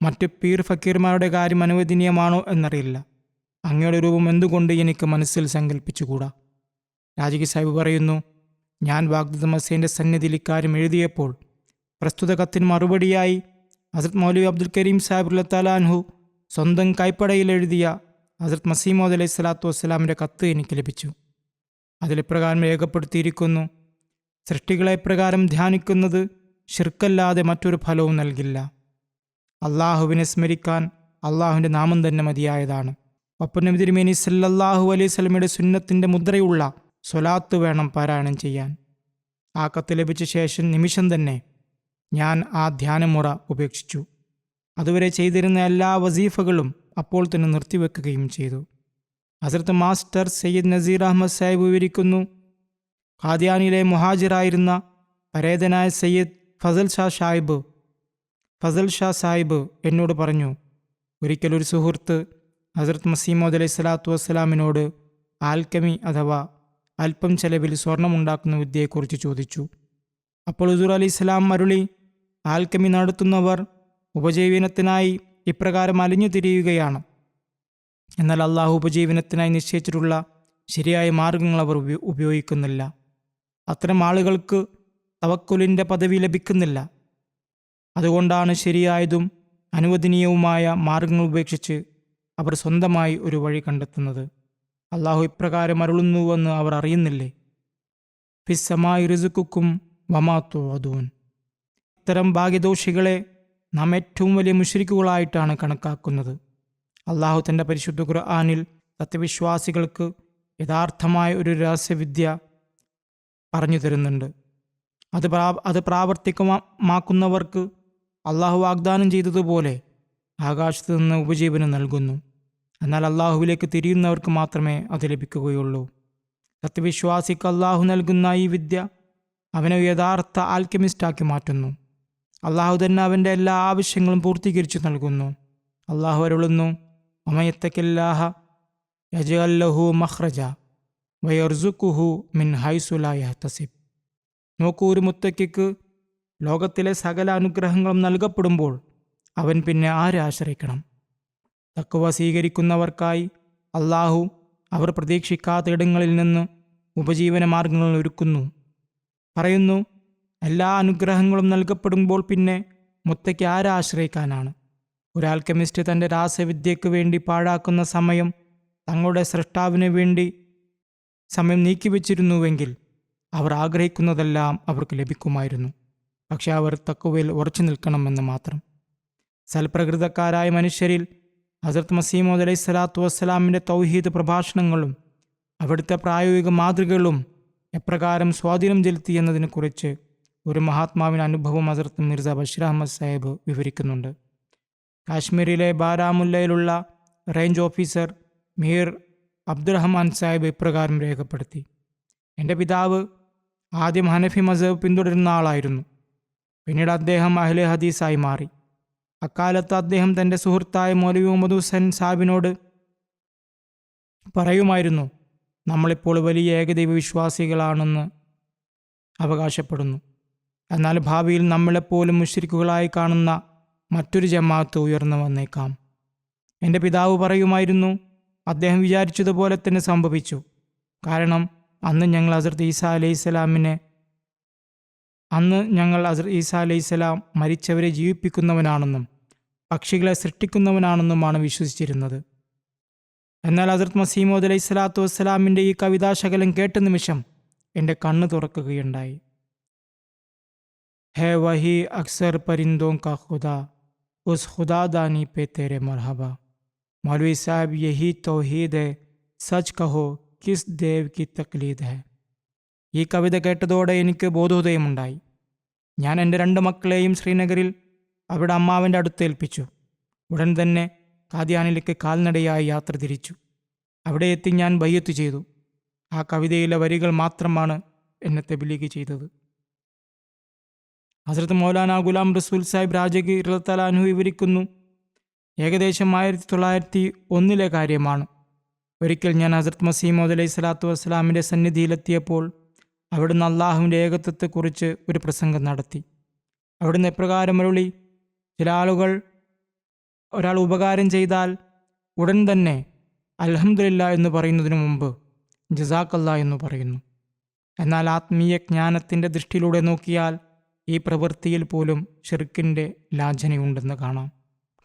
മറ്റ് പീർ ഫക്കീർമാരുടെ കാര്യം അനുവദനീയമാണോ എന്നറിയില്ല. അങ്ങയുടെ രൂപം എന്തുകൊണ്ട് എനിക്ക് മനസ്സിൽ സങ്കല്പിച്ചുകൂടാ? രാജകി സാഹിബ് പറയുന്നു, ഞാൻ വാഗ്ദത്ത മസീന്റെ സന്നിധിയിൽ ഇക്കാര്യം എഴുതിയപ്പോൾ പ്രസ്തുത കത്തിന് മറുപടിയായി ഹസ്രത്ത് മൗലവി അബ്ദുൽ കരീം സാഹിബ് തആലാൻഹു സ്വന്തം കൈപ്പടയിൽ എഴുതിയ ഹസ്രത്ത് മസീമോദ് അലൈഹി സ്വലാത്തു വസ്സലാമിൻ്റെ കത്ത് എനിക്ക് ലഭിച്ചു. അതിലിപ്രകാരം രേഖപ്പെടുത്തിയിരിക്കുന്നു, സൃഷ്ടികളെ പ്രകാരം ധ്യാനിക്കുന്നത് ശിർക്കല്ലാതെ മറ്റൊരു ഫലവും നൽകില്ല. അള്ളാഹുവിനെ സ്മരിക്കാൻ അള്ളാഹുവിൻ്റെ നാമം തന്നെ മതിയായതാണ്. ഒപ്പം നബി തിരുമേനി സല്ലല്ലാഹു അലൈഹി വസല്ലമയുടെ സുന്നത്തിൻ്റെ മുദ്രയുള്ള സ്വലാത്ത് വേണം പാരായണം ചെയ്യാൻ. ആ കത്ത് ലഭിച്ച ശേഷം നിമിഷം തന്നെ ഞാൻ ആ ധ്യാനമുറ ഉപേക്ഷിച്ചു. അതുവരെ ചെയ്തിരുന്ന എല്ലാ വസീഫകളും അപ്പോൾ തന്നെ നിർത്തിവെക്കുകയും ചെയ്തു. ഹസ്രത്ത് മാസ്റ്റർ സയ്യിദ് നസീർ അഹമ്മദ് സാഹിബ് വിവരിക്കുന്നു, ഖാദിയാനിലെ മുഹാജിറായിരുന്ന പരേതനായ സയ്യിദ് ഫസൽ ഷാ സാഹിബ് എന്നോട് പറഞ്ഞു, ഒരിക്കലൊരു സുഹൃത്ത് ഹസ്രത്ത് മസീമോദ് അലൈഹി സ്വലാത്തു വസ്സലാമിനോട് ആൽക്കമി അഥവാ അല്പം ചെലവിൽ സ്വർണമുണ്ടാക്കുന്ന വിദ്യയെക്കുറിച്ച് ചോദിച്ചു. അപ്പോൾ ഹുസൂർ അലൈഹി സ്വലാം അരുളി, ആൽക്കമി നടത്തുന്നവർ ഉപജീവനത്തിനായി ഇപ്രകാരം അലിഞ്ഞു തിരിയുകയാണ്. എന്നാൽ അള്ളാഹു ഉപജീവനത്തിനായി നിശ്ചയിച്ചിട്ടുള്ള ശരിയായ മാർഗങ്ങൾ അവർ ഉപയോഗിക്കുന്നില്ല. അത്തരം ആളുകൾക്ക് തവക്കുലിൻ്റെ പദവി ലഭിക്കുന്നില്ല. അതുകൊണ്ടാണ് ശരിയായതും അനുവദനീയവുമായ മാർഗങ്ങൾ ഉപേക്ഷിച്ച് അവർ സ്വന്തമായി ഒരു വഴി കണ്ടെത്തുന്നത്. അള്ളാഹു ഇപ്രകാരം അരുളുന്നുവെന്ന് അവർ അറിയുന്നില്ലേ? ഫിസ്സമായി റിസുക്കും വമാത്തോ അതൂൻ. ഇത്തരം ഭാഗ്യദോഷികളെ നാം ഏറ്റവും വലിയ മുശ്രിക്കുകളായിട്ടാണ് കണക്കാക്കുന്നത്. അള്ളാഹു തൻ്റെ പരിശുദ്ധ ഖുർആനിൽ സത്യവിശ്വാസികൾക്ക് യഥാർത്ഥമായ ഒരു രഹസ്യവിദ്യ പറഞ്ഞു തരുന്നുണ്ട്. അത് പ്രാവർത്തികമാക്കുന്നവർക്ക് അള്ളാഹു വാഗ്ദാനം ചെയ്തതുപോലെ ആകാശത്ത് നിന്ന് ഉപജീവനം നൽകുന്നു. എന്നാൽ അള്ളാഹുവിലേക്ക് തിരിയുന്നവർക്ക് മാത്രമേ അത് ലഭിക്കുകയുള്ളൂ. സത്യവിശ്വാസിക്ക് അള്ളാഹു നൽകുന്ന ഈ വിദ്യ അവനെ യഥാർത്ഥ ആൽക്കമിസ്റ്റാക്കി മാറ്റുന്നു. അള്ളാഹു തന്നെ അവൻ്റെ എല്ലാ ആവശ്യങ്ങളും പൂർത്തീകരിച്ചു നൽകുന്നു. അള്ളാഹു അരുളുന്നു, വമയത്തക്കില്ലാഹ യജ്അൽ ലഹു മഖ്റജ വയർസുഖുഹു മിൻ ഹൈസു ലാ യഹ്തസിബ്. നോക്കൂ, ഒരു മുത്തക്കിക്ക് ലോകത്തിലെ സകല അനുഗ്രഹങ്ങളും നൽകപ്പെടുമ്പോൾ അവൻ പിന്നെ ആരെ ആശ്രയിക്കണം? തഖ്വ സ്വീകരിക്കുന്നവർക്കായി അള്ളാഹു അവർ പ്രതീക്ഷിക്കാത്ത ഇടങ്ങളിൽ നിന്ന് ഉപജീവന മാർഗങ്ങൾ ഒരുക്കുന്നു. പറയുന്നു, എല്ലാ അനുഗ്രഹങ്ങളും നൽകപ്പെടുമ്പോൾ പിന്നെ മുത്തയ്ക്ക് ആരെ ആശ്രയിക്കാനാണ്? ഒരു ആൽക്കമിസ്റ്റ് തൻ്റെ രാസവിദ്യയ്ക്ക് വേണ്ടി പാഴാക്കുന്ന സമയം തങ്ങളുടെ സൃഷ്ടാവിന് വേണ്ടി സമയം നീക്കിവെച്ചിരുന്നുവെങ്കിൽ അവർ ആഗ്രഹിക്കുന്നതെല്ലാം അവർക്ക് ലഭിക്കുമായിരുന്നു. പക്ഷെ അവർ തഖ്വയിൽ ഉറച്ചു നിൽക്കണമെന്ന് മാത്രം. സൽപ്രകൃതക്കാരായ മനുഷ്യരിൽ ഹസ്രത്ത് മസീമോദ് അലൈഹി സ്വലാത്തു വസ്സലാമിൻ്റെ തൗഹീദ് പ്രഭാഷണങ്ങളും അവിടുത്തെ പ്രായോഗിക മാതൃകകളും എപ്രകാരം സ്വാധീനം ചെലുത്തി എന്നതിനെക്കുറിച്ച് ഒരു മഹാത്മാവിൻ്റെ അനുഭവം ഹസ്രത്ത് മിർസ ബഷീർ അഹമ്മദ് സാഹിബ് വിവരിക്കുന്നുണ്ട്. കാശ്മീരിലെ ബാരാമുല്ലയിലുള്ള റേഞ്ച് ഓഫീസർ മീർ അബ്ദുറഹ്മാൻ സാഹിബ് ഇപ്രകാരം രേഖപ്പെടുത്തി, എൻ്റെ പിതാവ് ആദ്യം ഹനഫി മസ്ഹബ് പിന്തുടരുന്ന ആളായിരുന്നു. പിന്നീട് അദ്ദേഹം അഹ്ലെ ഹദീസായി മാറി. അക്കാലത്ത് അദ്ദേഹം തൻ്റെ സുഹൃത്തായ മൗലവി മുഹമ്മദ് ഹുസൈൻ സാഹിബിനോട് പറയുമായിരുന്നു, നമ്മളിപ്പോൾ വലിയ ഏകദൈവ വിശ്വാസികളാണെന്ന് അവകാശപ്പെടുന്നു. എന്നാൽ ഭാവിയിൽ നമ്മളെപ്പോലും മുശ്രിക്കുകളായി കാണുന്ന മറ്റൊരു ജമാഅത്ത് ഉയർന്നു വന്നേക്കാം. എൻ്റെ പിതാവ് പറയുമായിരുന്നു, അദ്ദേഹം വിചാരിച്ചതുപോലെ തന്നെ സംഭവിച്ചു. കാരണം അന്ന് ഞങ്ങൾ ഹസ്രത്ത് ഈസാ അലൈഹിസ്സലാം മരിച്ചവരെ ജീവിപ്പിക്കുന്നവനാണെന്നും പക്ഷികളെ സൃഷ്ടിക്കുന്നവനാണെന്നുമാണ് വിശ്വസിച്ചിരുന്നത്. എന്നാൽ ഹസ്രത്ത് മസീമോദ് അലൈഹി സ്വലാത്തു വസ്സലാമിൻ്റെ ഈ കവിതാശകലം കേട്ട നിമിഷം എൻ്റെ കണ്ണ് തുറക്കുകയുണ്ടായി. ഹേ വഹി അക്സർ പരിന്തോं का खुदा उस खुदादानी पे तेरे मरहबा. मौलवी साहब यही तौहीद है, सच कहो किस देव की तकलीद है. ഈ കവിത കേട്ടതോടെ എനിക്ക് ബോധോദയമുണ്ടായി. ഞാൻ എൻ്റെ 2 മക്കളെയും ശ്രീനഗറിൽ അവിടെ അമ്മാവൻ്റെ അടുത്ത് ഏൽപ്പിച്ചു. ഉടൻ തന്നെ ഖാദിയാനിലേക്ക് കാൽനടയായി യാത്ര തിരിച്ചു. അവിടെ എത്തി ഞാൻ ബയ്യത്ത് ചെയ്തു. ആ കവിതയിലെ വരികൾ മാത്രമാണ് എന്നെ തബ്ലീഗ് ചെയ്തത്. ഹസ്രത്ത് മൗലാന ഗുലാം റസൂൽ സാഹിബ് രാജഗി റളിയല്ലാഹു അൻഹു വിവരിക്കുന്നു, ഏകദേശം 1901 കാര്യമാണ്. ഒരിക്കൽ ഞാൻ ഹസ്രത്ത് മസീമോദ് അലൈഹി സ്വലാത്തു വസ്സലാമിൻ്റെ സന്നിധിയിലെത്തിയപ്പോൾ അവിടുന്ന് അള്ളാഹുവിൻ്റെ ഏകത്വത്തെക്കുറിച്ച് ഒരു പ്രസംഗം നടത്തി. അവിടുന്ന് എപ്രകാരം അരുളി: ചില ആളുകൾ ഒരാൾ ഉപകാരം ചെയ്താൽ ഉടൻ തന്നെ അൽഹംദുലില്ലാ എന്ന് പറയുന്നതിനു മുമ്പ് ജസാക്കല്ലാ എന്ന് പറയുന്നു. എന്നാൽ ആത്മീയ ജ്ഞാനത്തിൻ്റെ ദൃഷ്ടിയിലൂടെ നോക്കിയാൽ ഈ പ്രവൃത്തിയിൽ പോലും ഷിർക്കിൻ്റെ ലാഞ്ചനയുണ്ടെന്ന് കാണാം.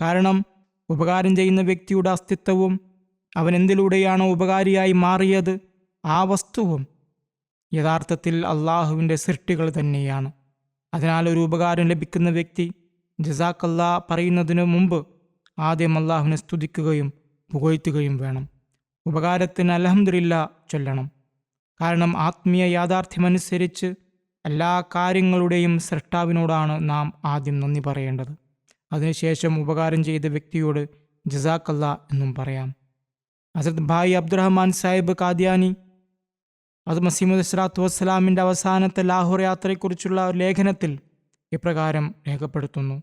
കാരണം ഉപകാരം ചെയ്യുന്ന വ്യക്തിയുടെ അസ്തിത്വവും അവൻ എന്തിലൂടെയാണോ ഉപകാരിയായി മാറിയത് ആ വസ്തുവും യഥാർത്ഥത്തിൽ അള്ളാഹുവിൻ്റെ സൃഷ്ടികൾ തന്നെയാണ്. അതിനാൽ ഒരു ഉപകാരം ലഭിക്കുന്ന വ്യക്തി ജസാക്കല്ലാ പറയുന്നതിന് മുമ്പ് ആദ്യം അള്ളാഹുവിനെ സ്തുതിക്കുകയും പുകഴ്ത്തുകയും വേണം. ഉപകാരത്തിന് അൽഹംദുലില്ലാ ചൊല്ലണം. കാരണം ആത്മീയ യാഥാർത്ഥ്യമനുസരിച്ച് എല്ലാ കാര്യങ്ങളുടെയും സൃഷ്ടാവിനോടാണ് നാം ആദ്യം നന്ദി പറയേണ്ടത്. അതിനുശേഷം ഉപകാരം ചെയ്ത വ്യക്തിയോട് ജസാക്കല്ലാ എന്നും പറയാം. ഹസ്രത്ത് ഭായി അബ്ദുറഹ്മാൻ സാഹിബ് ഖാദിയാനി അത് മസീമുദ് സ്വലാത്തു വസ്സലാമിൻ്റെ അവസാനത്തെ ലാഹോർ യാത്രയെക്കുറിച്ചുള്ള ഒരു ലേഖനത്തിൽ ഇപ്രകാരം രേഖപ്പെടുത്തുന്നു: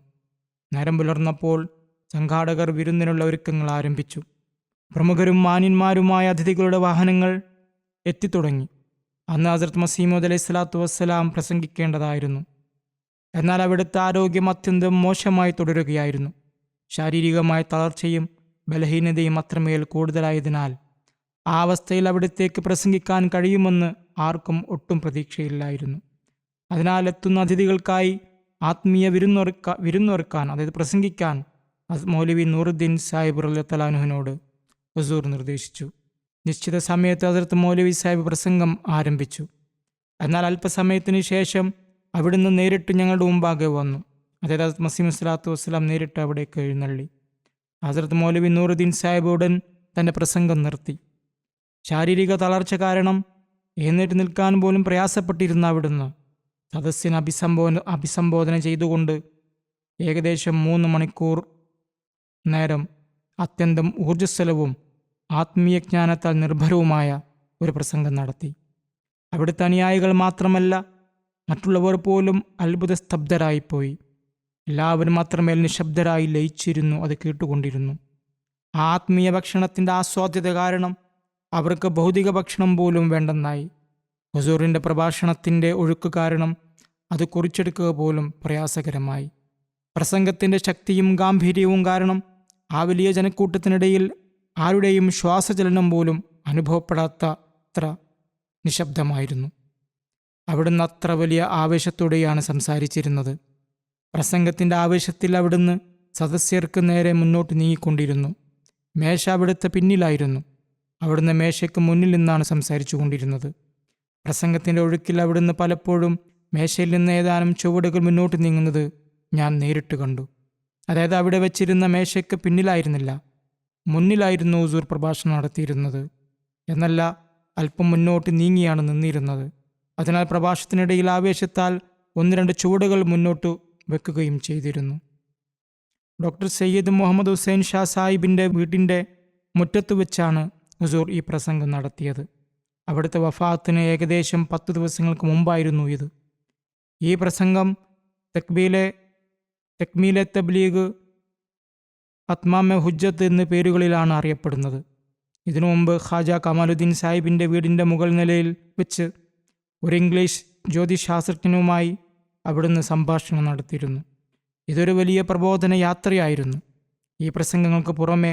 നേരം പുലർന്നപ്പോൾ സംഘാടകർ വിരുന്നിനുള്ള ഒരുക്കങ്ങൾ ആരംഭിച്ചു. പ്രമുഖരും മാന്യന്മാരുമായ അതിഥികളുടെ വാഹനങ്ങൾ എത്തിത്തുടങ്ങി. അന്ന് ഹസ്രത്ത് മസീമൂദ് അലൈഹി സ്വലാത്തു വസ്സലാം പ്രസംഗിക്കേണ്ടതായിരുന്നു. എന്നാൽ അവിടുത്തെ ആരോഗ്യം അത്യന്തം മോശമായി തുടരുകയായിരുന്നു. ശാരീരികമായ തളർച്ചയും ബലഹീനതയും അത്രമേൽ കൂടുതലായതിനാൽ ആ അവസ്ഥയിൽ അവിടത്തേക്ക് പ്രസംഗിക്കാൻ കഴിയുമെന്ന് ആർക്കും ഒട്ടും പ്രതീക്ഷയില്ലായിരുന്നു. അതിനാൽ എത്തുന്ന അതിഥികൾക്കായി ആത്മീയ വിരുന്നൊരുക്കാൻ, അതായത് പ്രസംഗിക്കാൻ മൗലവി നൂറുദ്ദീൻ സാഹിബ് റളിയല്ലാഹു അൻഹുവിനോട് ഹുസൂർ നിർദ്ദേശിച്ചു. നിശ്ചിത സമയത്ത് ഹസ്രത്ത് മൗലവി സാഹിബ് പ്രസംഗം ആരംഭിച്ചു. എന്നാൽ അല്പസമയത്തിന് ശേഷം അവിടുന്ന് നേരിട്ട് ഞങ്ങളുടെ മുമ്പാകെ വന്നു. അതായത് ഹസ്രത്ത് മസീഹ് സ്വലാത്തു വസ്സലാം നേരിട്ട് അവിടേക്ക് എഴുന്നള്ളി. ഹസ്രത്ത് മൗലവി നൂറുദ്ദീൻ സാഹിബ് ഉടൻ തൻ്റെ പ്രസംഗം നിർത്തി. ശാരീരിക തളർച്ച കാരണം എഴുന്നേറ്റ് നിൽക്കാൻ പോലും പ്രയാസപ്പെട്ടിരുന്ന അവിടുന്ന് സദസ്സിനെ അഭിസംബോധന ചെയ്തുകൊണ്ട് ഏകദേശം 3 മണിക്കൂർ നേരം അത്യന്തം ഊർജ്ജസ്വലവും ആത്മീയജ്ഞാനത്താൽ നിർഭരവുമായ ഒരു പ്രസംഗം നടത്തി. അവിടുത്തെ അനുയായികൾ മാത്രമല്ല, മറ്റുള്ളവർ പോലും അത്ഭുത സ്തബ്ധരായിപ്പോയി. എല്ലാവരും അത്രമേൽ നിശബ്ദരായി ലയിച്ചിരുന്നു, അത് കേട്ടുകൊണ്ടിരുന്നു. ആത്മീയ ഭക്ഷണത്തിൻ്റെ ആസ്വാദ്യത കാരണം അവർക്ക് ഭൗതിക ഭക്ഷണം പോലും വേണ്ടെന്നായി. ഹുസൂറിൻ്റെ പ്രഭാഷണത്തിൻ്റെ ഒഴുക്ക് കാരണം അത് കുറിച്ചെടുക്കുക പോലും പ്രയാസകരമായി. പ്രസംഗത്തിൻ്റെ ശക്തിയും ഗാംഭീര്യവും കാരണം ആ വലിയ ജനക്കൂട്ടത്തിനിടയിൽ ആരുടെയും ശ്വാസചലനം പോലും അനുഭവപ്പെടാത്തത്ര നിശബ്ദമായിരുന്നു. അവിടുന്ന് അത്ര വലിയ ആവേശത്തോടെയാണ് സംസാരിച്ചിരുന്നത്. പ്രസംഗത്തിൻ്റെ ആവേശത്തിൽ അവിടുന്ന് സദസ്യർക്ക് നേരെ മുന്നോട്ട് നീങ്ങിക്കൊണ്ടിരുന്നു. മേശ അവിടുത്തെ പിന്നിലായിരുന്നു. അവിടുന്ന് മേശയ്ക്ക് മുന്നിൽ നിന്നാണ് സംസാരിച്ചു കൊണ്ടിരുന്നത്. പ്രസംഗത്തിൻ്റെ ഒഴുക്കിൽ അവിടുന്ന് പലപ്പോഴും മേശയിൽ നിന്ന് ഏതാനും ചുവടുകൾ മുന്നോട്ട് നീങ്ങുന്നത് ഞാൻ നേരിട്ട് കണ്ടു. അതായത് അവിടെ വെച്ചിരുന്ന മേശയ്ക്ക് പിന്നിലായിരുന്നില്ല, മുന്നിലായിരുന്നു ഹുസൂർ പ്രഭാഷണം നടത്തിയിരുന്നത്. എന്നല്ല, അല്പം മുന്നോട്ട് നീങ്ങിയാണ് നിന്നിരുന്നത്. അതിനാൽ പ്രഭാഷണത്തിനിടയിൽ ആവേശത്താൽ 1-2 ചുവടുകൾ മുന്നോട്ട് വെക്കുകയും ചെയ്തിരുന്നു. ഡോക്ടർ സയ്യിദ് മുഹമ്മദ് ഹുസൈൻ ഷാ സാഹിബിൻ്റെ വീട്ടിൻ്റെ മുറ്റത്ത് വെച്ചാണ് ഹുസൂർ ഈ പ്രസംഗം നടത്തിയത്. അവിടുത്തെ വഫാത്തിന് ഏകദേശം 10 ദിവസങ്ങൾക്ക് മുമ്പായിരുന്നു ഇത്. ഈ പ്രസംഗം തക്മീലെ തബ്ലീഗ്, അത്മാമെ ഹുജ്ജത്ത് എന്നീ പേരുകളിലാണ് അറിയപ്പെടുന്നത്. ഇതിനു മുമ്പ് ഖാജ കമാലുദ്ദീൻ സാഹിബിൻ്റെ വീടിൻ്റെ മുകൾ നിലയിൽ വെച്ച് ഒരു ഇംഗ്ലീഷ് ജ്യോതിശാസ്ത്രജ്ഞനുമായി അവിടുന്ന് സംഭാഷണം നടത്തിയിരുന്നു. ഇതൊരു വലിയ പ്രബോധന യാത്രയായിരുന്നു. ഈ പ്രസംഗങ്ങൾക്ക് പുറമെ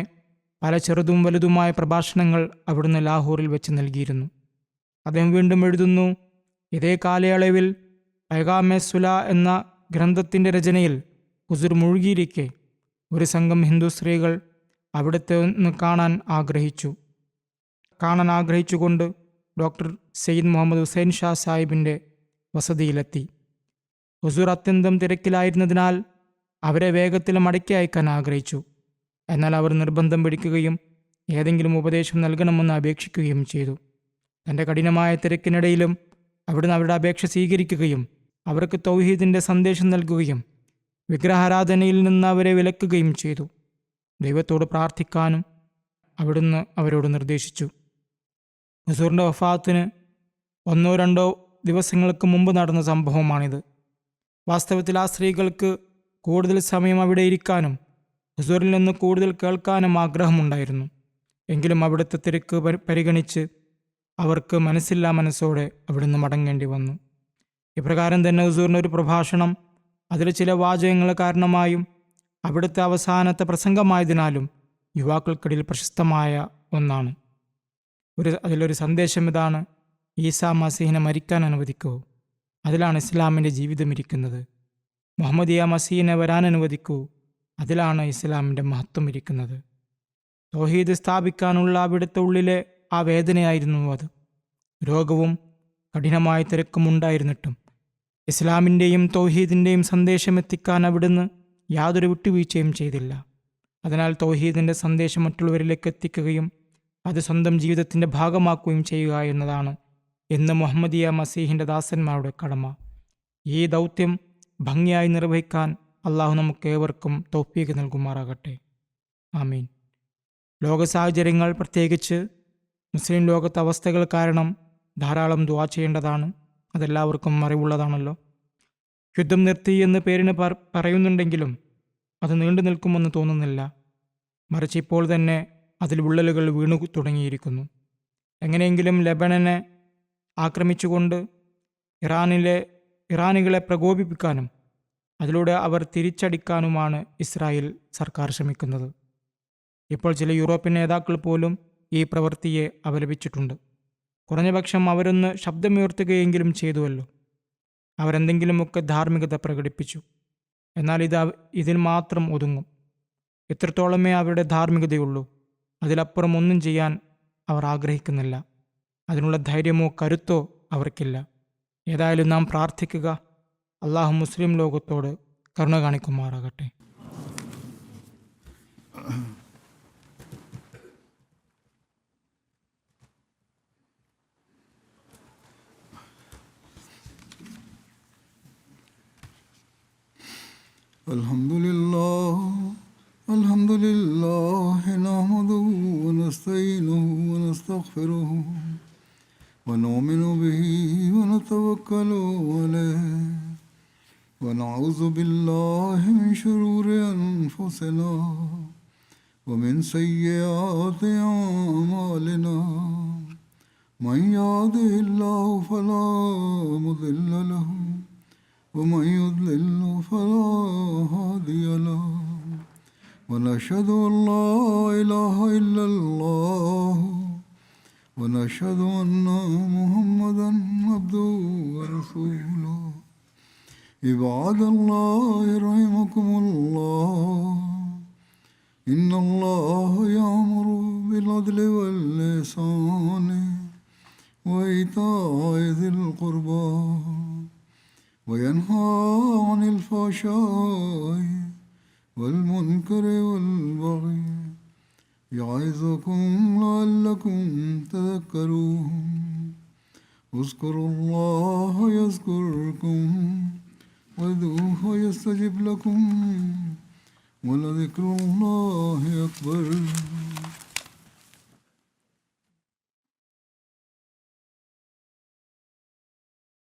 പല ചെറുതും വലുതുമായ പ്രഭാഷണങ്ങൾ അവിടുന്ന് ലാഹോറിൽ വെച്ച് നൽകിയിരുന്നു. അദ്ദേഹം വീണ്ടും എഴുതുന്നു: ഇതേ കാലയളവിൽ പൈഗാമെ സുല എന്ന ഗ്രന്ഥത്തിൻ്റെ രചനയിൽ ഹുസൂർ മുഴുകിയിരിക്കെ ഒരു സംഘം ഹിന്ദു സ്ത്രീകൾ അവിടുത്തെ ഒന്ന് കാണാൻ ആഗ്രഹിച്ചുകൊണ്ട് ഡോക്ടർ സയ്യിദ് മുഹമ്മദ് ഹുസൈൻ ഷാ സാഹിബിൻ്റെ വസതിയിലെത്തി. ഹുസൂർ അത്യന്തം തിരക്കിലായിരുന്നതിനാൽ അവരെ വേഗത്തിൽ മടക്കി അയക്കാൻ ആഗ്രഹിച്ചു. എന്നാൽ അവർ നിർബന്ധം പിടിക്കുകയും ഏതെങ്കിലും ഉപദേശം നൽകണമെന്ന് അപേക്ഷിക്കുകയും ചെയ്തു. തൻ്റെ കഠിനമായ തിരക്കിനിടയിലും അവിടുന്ന് അവരുടെ അപേക്ഷ സ്വീകരിക്കുകയും അവർക്ക് തൗഹീദിൻ്റെ സന്ദേശം നൽകുകയും വിഗ്രഹാരാധനയിൽ നിന്ന് അവരെ വിലക്കുകയും ചെയ്തു. ദൈവത്തോട് പ്രാർത്ഥിക്കാനും അവിടുന്ന് അവരോട് നിർദ്ദേശിച്ചു. ഹുസൂറിൻ്റെ വഫാത്തിന് 1-2 ദിവസങ്ങൾക്ക് മുമ്പ് നടന്ന സംഭവമാണിത്. വാസ്തവത്തിൽ ആ സ്ത്രീകൾക്ക് കൂടുതൽ സമയം അവിടെ ഇരിക്കാനും ഹുസൂറിൽ നിന്ന് കൂടുതൽ കേൾക്കാനും ആഗ്രഹമുണ്ടായിരുന്നു. എങ്കിലും അവിടുത്തെ തിരക്ക് പരിഗണിച്ച് അവർക്ക് മനസ്സില്ലാ മനസ്സോടെ അവിടുന്ന് മടങ്ങേണ്ടി വന്നു. ഇപ്രകാരം തന്നെ ഹുസൂറിൻ്റെ ഒരു പ്രഭാഷണം അതിൽ ചില വാചകങ്ങൾ കാരണമായും അവിടുത്തെ അവസാനത്തെ പ്രസംഗമായതിനാലും യുവാക്കൾക്കിടയിൽ പ്രശസ്തമായ ഒന്നാണ്. അതിലൊരു സന്ദേശം ഇതാണ്: ഈസാ മസീഹിനെ മരിക്കാൻ അനുവദിക്കൂ, അതിലാണ് ഇസ്ലാമിൻ്റെ ജീവിതം ഇരിക്കുന്നത്. മുഹമ്മദിയ മസീഹിനെ വരാൻ അനുവദിക്കൂ, അതിലാണ് ഇസ്ലാമിൻ്റെ മഹത്വം ഇരിക്കുന്നത്. തൗഹീദ് സ്ഥാപിക്കാനുള്ള അവിടുത്തെ ഉള്ളിലെ ആ വേദനയായിരുന്നു അത്. രോഗവും കഠിനമായ തിരക്കും ഉണ്ടായിരുന്നിട്ടും ഇസ്ലാമിൻ്റെയും തൗഹീദിൻ്റെയും സന്ദേശം എത്തിക്കാൻ അവിടുന്ന് യാതൊരു വിട്ടുവീഴ്ചയും ചെയ്തില്ല. അതിനാൽ തൗഹീദിൻ്റെ സന്ദേശം മറ്റുള്ളവരിലേക്ക് എത്തിക്കുകയും അത് സ്വന്തം ജീവിതത്തിൻ്റെ ഭാഗമാക്കുകയും ചെയ്യുക എന്നതാണ് എന്ന് മുഹമ്മദിയ മസീഹിൻ്റെ ദാസന്മാരുടെ കടമ. ഈ ദൗത്യം ഭംഗിയായി നിർവഹിക്കാൻ അള്ളാഹു നമുക്കേവർക്കും തൗഫീഖ് നൽകുമാറാകട്ടെ. ആമീൻ. ലോക സാഹചര്യങ്ങൾ, പ്രത്യേകിച്ച് മുസ്ലിം ലോകത്തെ അവസ്ഥകൾ കാരണം ധാരാളം ദുആ ചെയ്യേണ്ടതാണ്. അതെല്ലാവർക്കും അറിവുള്ളതാണല്ലോ. യുദ്ധം നിർത്തി എന്ന് പേരിന് പറയുന്നുണ്ടെങ്കിലും അത് നീണ്ടു നിൽക്കുമെന്ന് തോന്നുന്നില്ല. മറിച്ച് ഇപ്പോൾ തന്നെ അതിൽ വിള്ളലുകൾ വീണു തുടങ്ങിയിരിക്കുന്നു. എങ്ങനെയെങ്കിലും ലെബനനെ ആക്രമിച്ചുകൊണ്ട് ഇറാനികളെ പ്രകോപിപ്പിക്കാനും അതിലൂടെ അവർ തിരിച്ചടിക്കാനുമാണ് ഇസ്രായേൽ സർക്കാർ ശ്രമിക്കുന്നത്. ഇപ്പോൾ ചില യൂറോപ്യൻ നേതാക്കൾ പോലും ഈ പ്രവൃത്തിയെ അപലപിച്ചിട്ടുണ്ട്. കുറഞ്ഞപക്ഷം അവരൊന്ന് ശബ്ദമുയർത്തുകയെങ്കിലും ചെയ്തുവല്ലോ. അവരെന്തെങ്കിലുമൊക്കെ ധാർമ്മികത പ്രകടിപ്പിച്ചു. എന്നാൽ ഇതിൽ മാത്രം ഒതുങ്ങും. ഇത്രത്തോളമേ അവരുടെ ധാർമ്മികതയുള്ളൂ. അതിലപ്പുറം ഒന്നും ചെയ്യാൻ അവർ ആഗ്രഹിക്കുന്നില്ല. അതിനുള്ള ധൈര്യമോ കരുത്തോ അവർക്കില്ല. ഏതായാലും നാം പ്രാർത്ഥിക്കുക, അള്ളാഹു മുസ്ലിം ലോകത്തോട് കരുണ കാണിക്കുമാറാകട്ടെ. അൽഹംദുലില്ലാഹി നഹ്മദുഹു വനസ്തഈനുഹു വനസ്തഗ്ഫിറുഹു വനുഅ്മിനു ബിഹി വനതവക്കലു അലൈഹി വനഊദു ബില്ലാഹി മിൻ ശുറൂരി അൻഫുസിനാ വമിൻ സയ്യിആതി അഅ്മാലിനാ മൻ യഹ്ദിഹില്ലാഹു ഫലാ മുദില്ല ലഹു ومن يضلل فلا هادي له ونشهد أن لا إله إلا الله ونشهد أن محمدا عبده ورسوله عباد الله رحمكم الله إن الله يأمر بالعدل والإحسان وإيتاء ذي القربى وينهى عن الفحشاء والمنكر والبغي يعظكم لعلكم تذكرون اذكروا الله يذكركم وادعوه يستجب لكم ولذكر الله أكبر.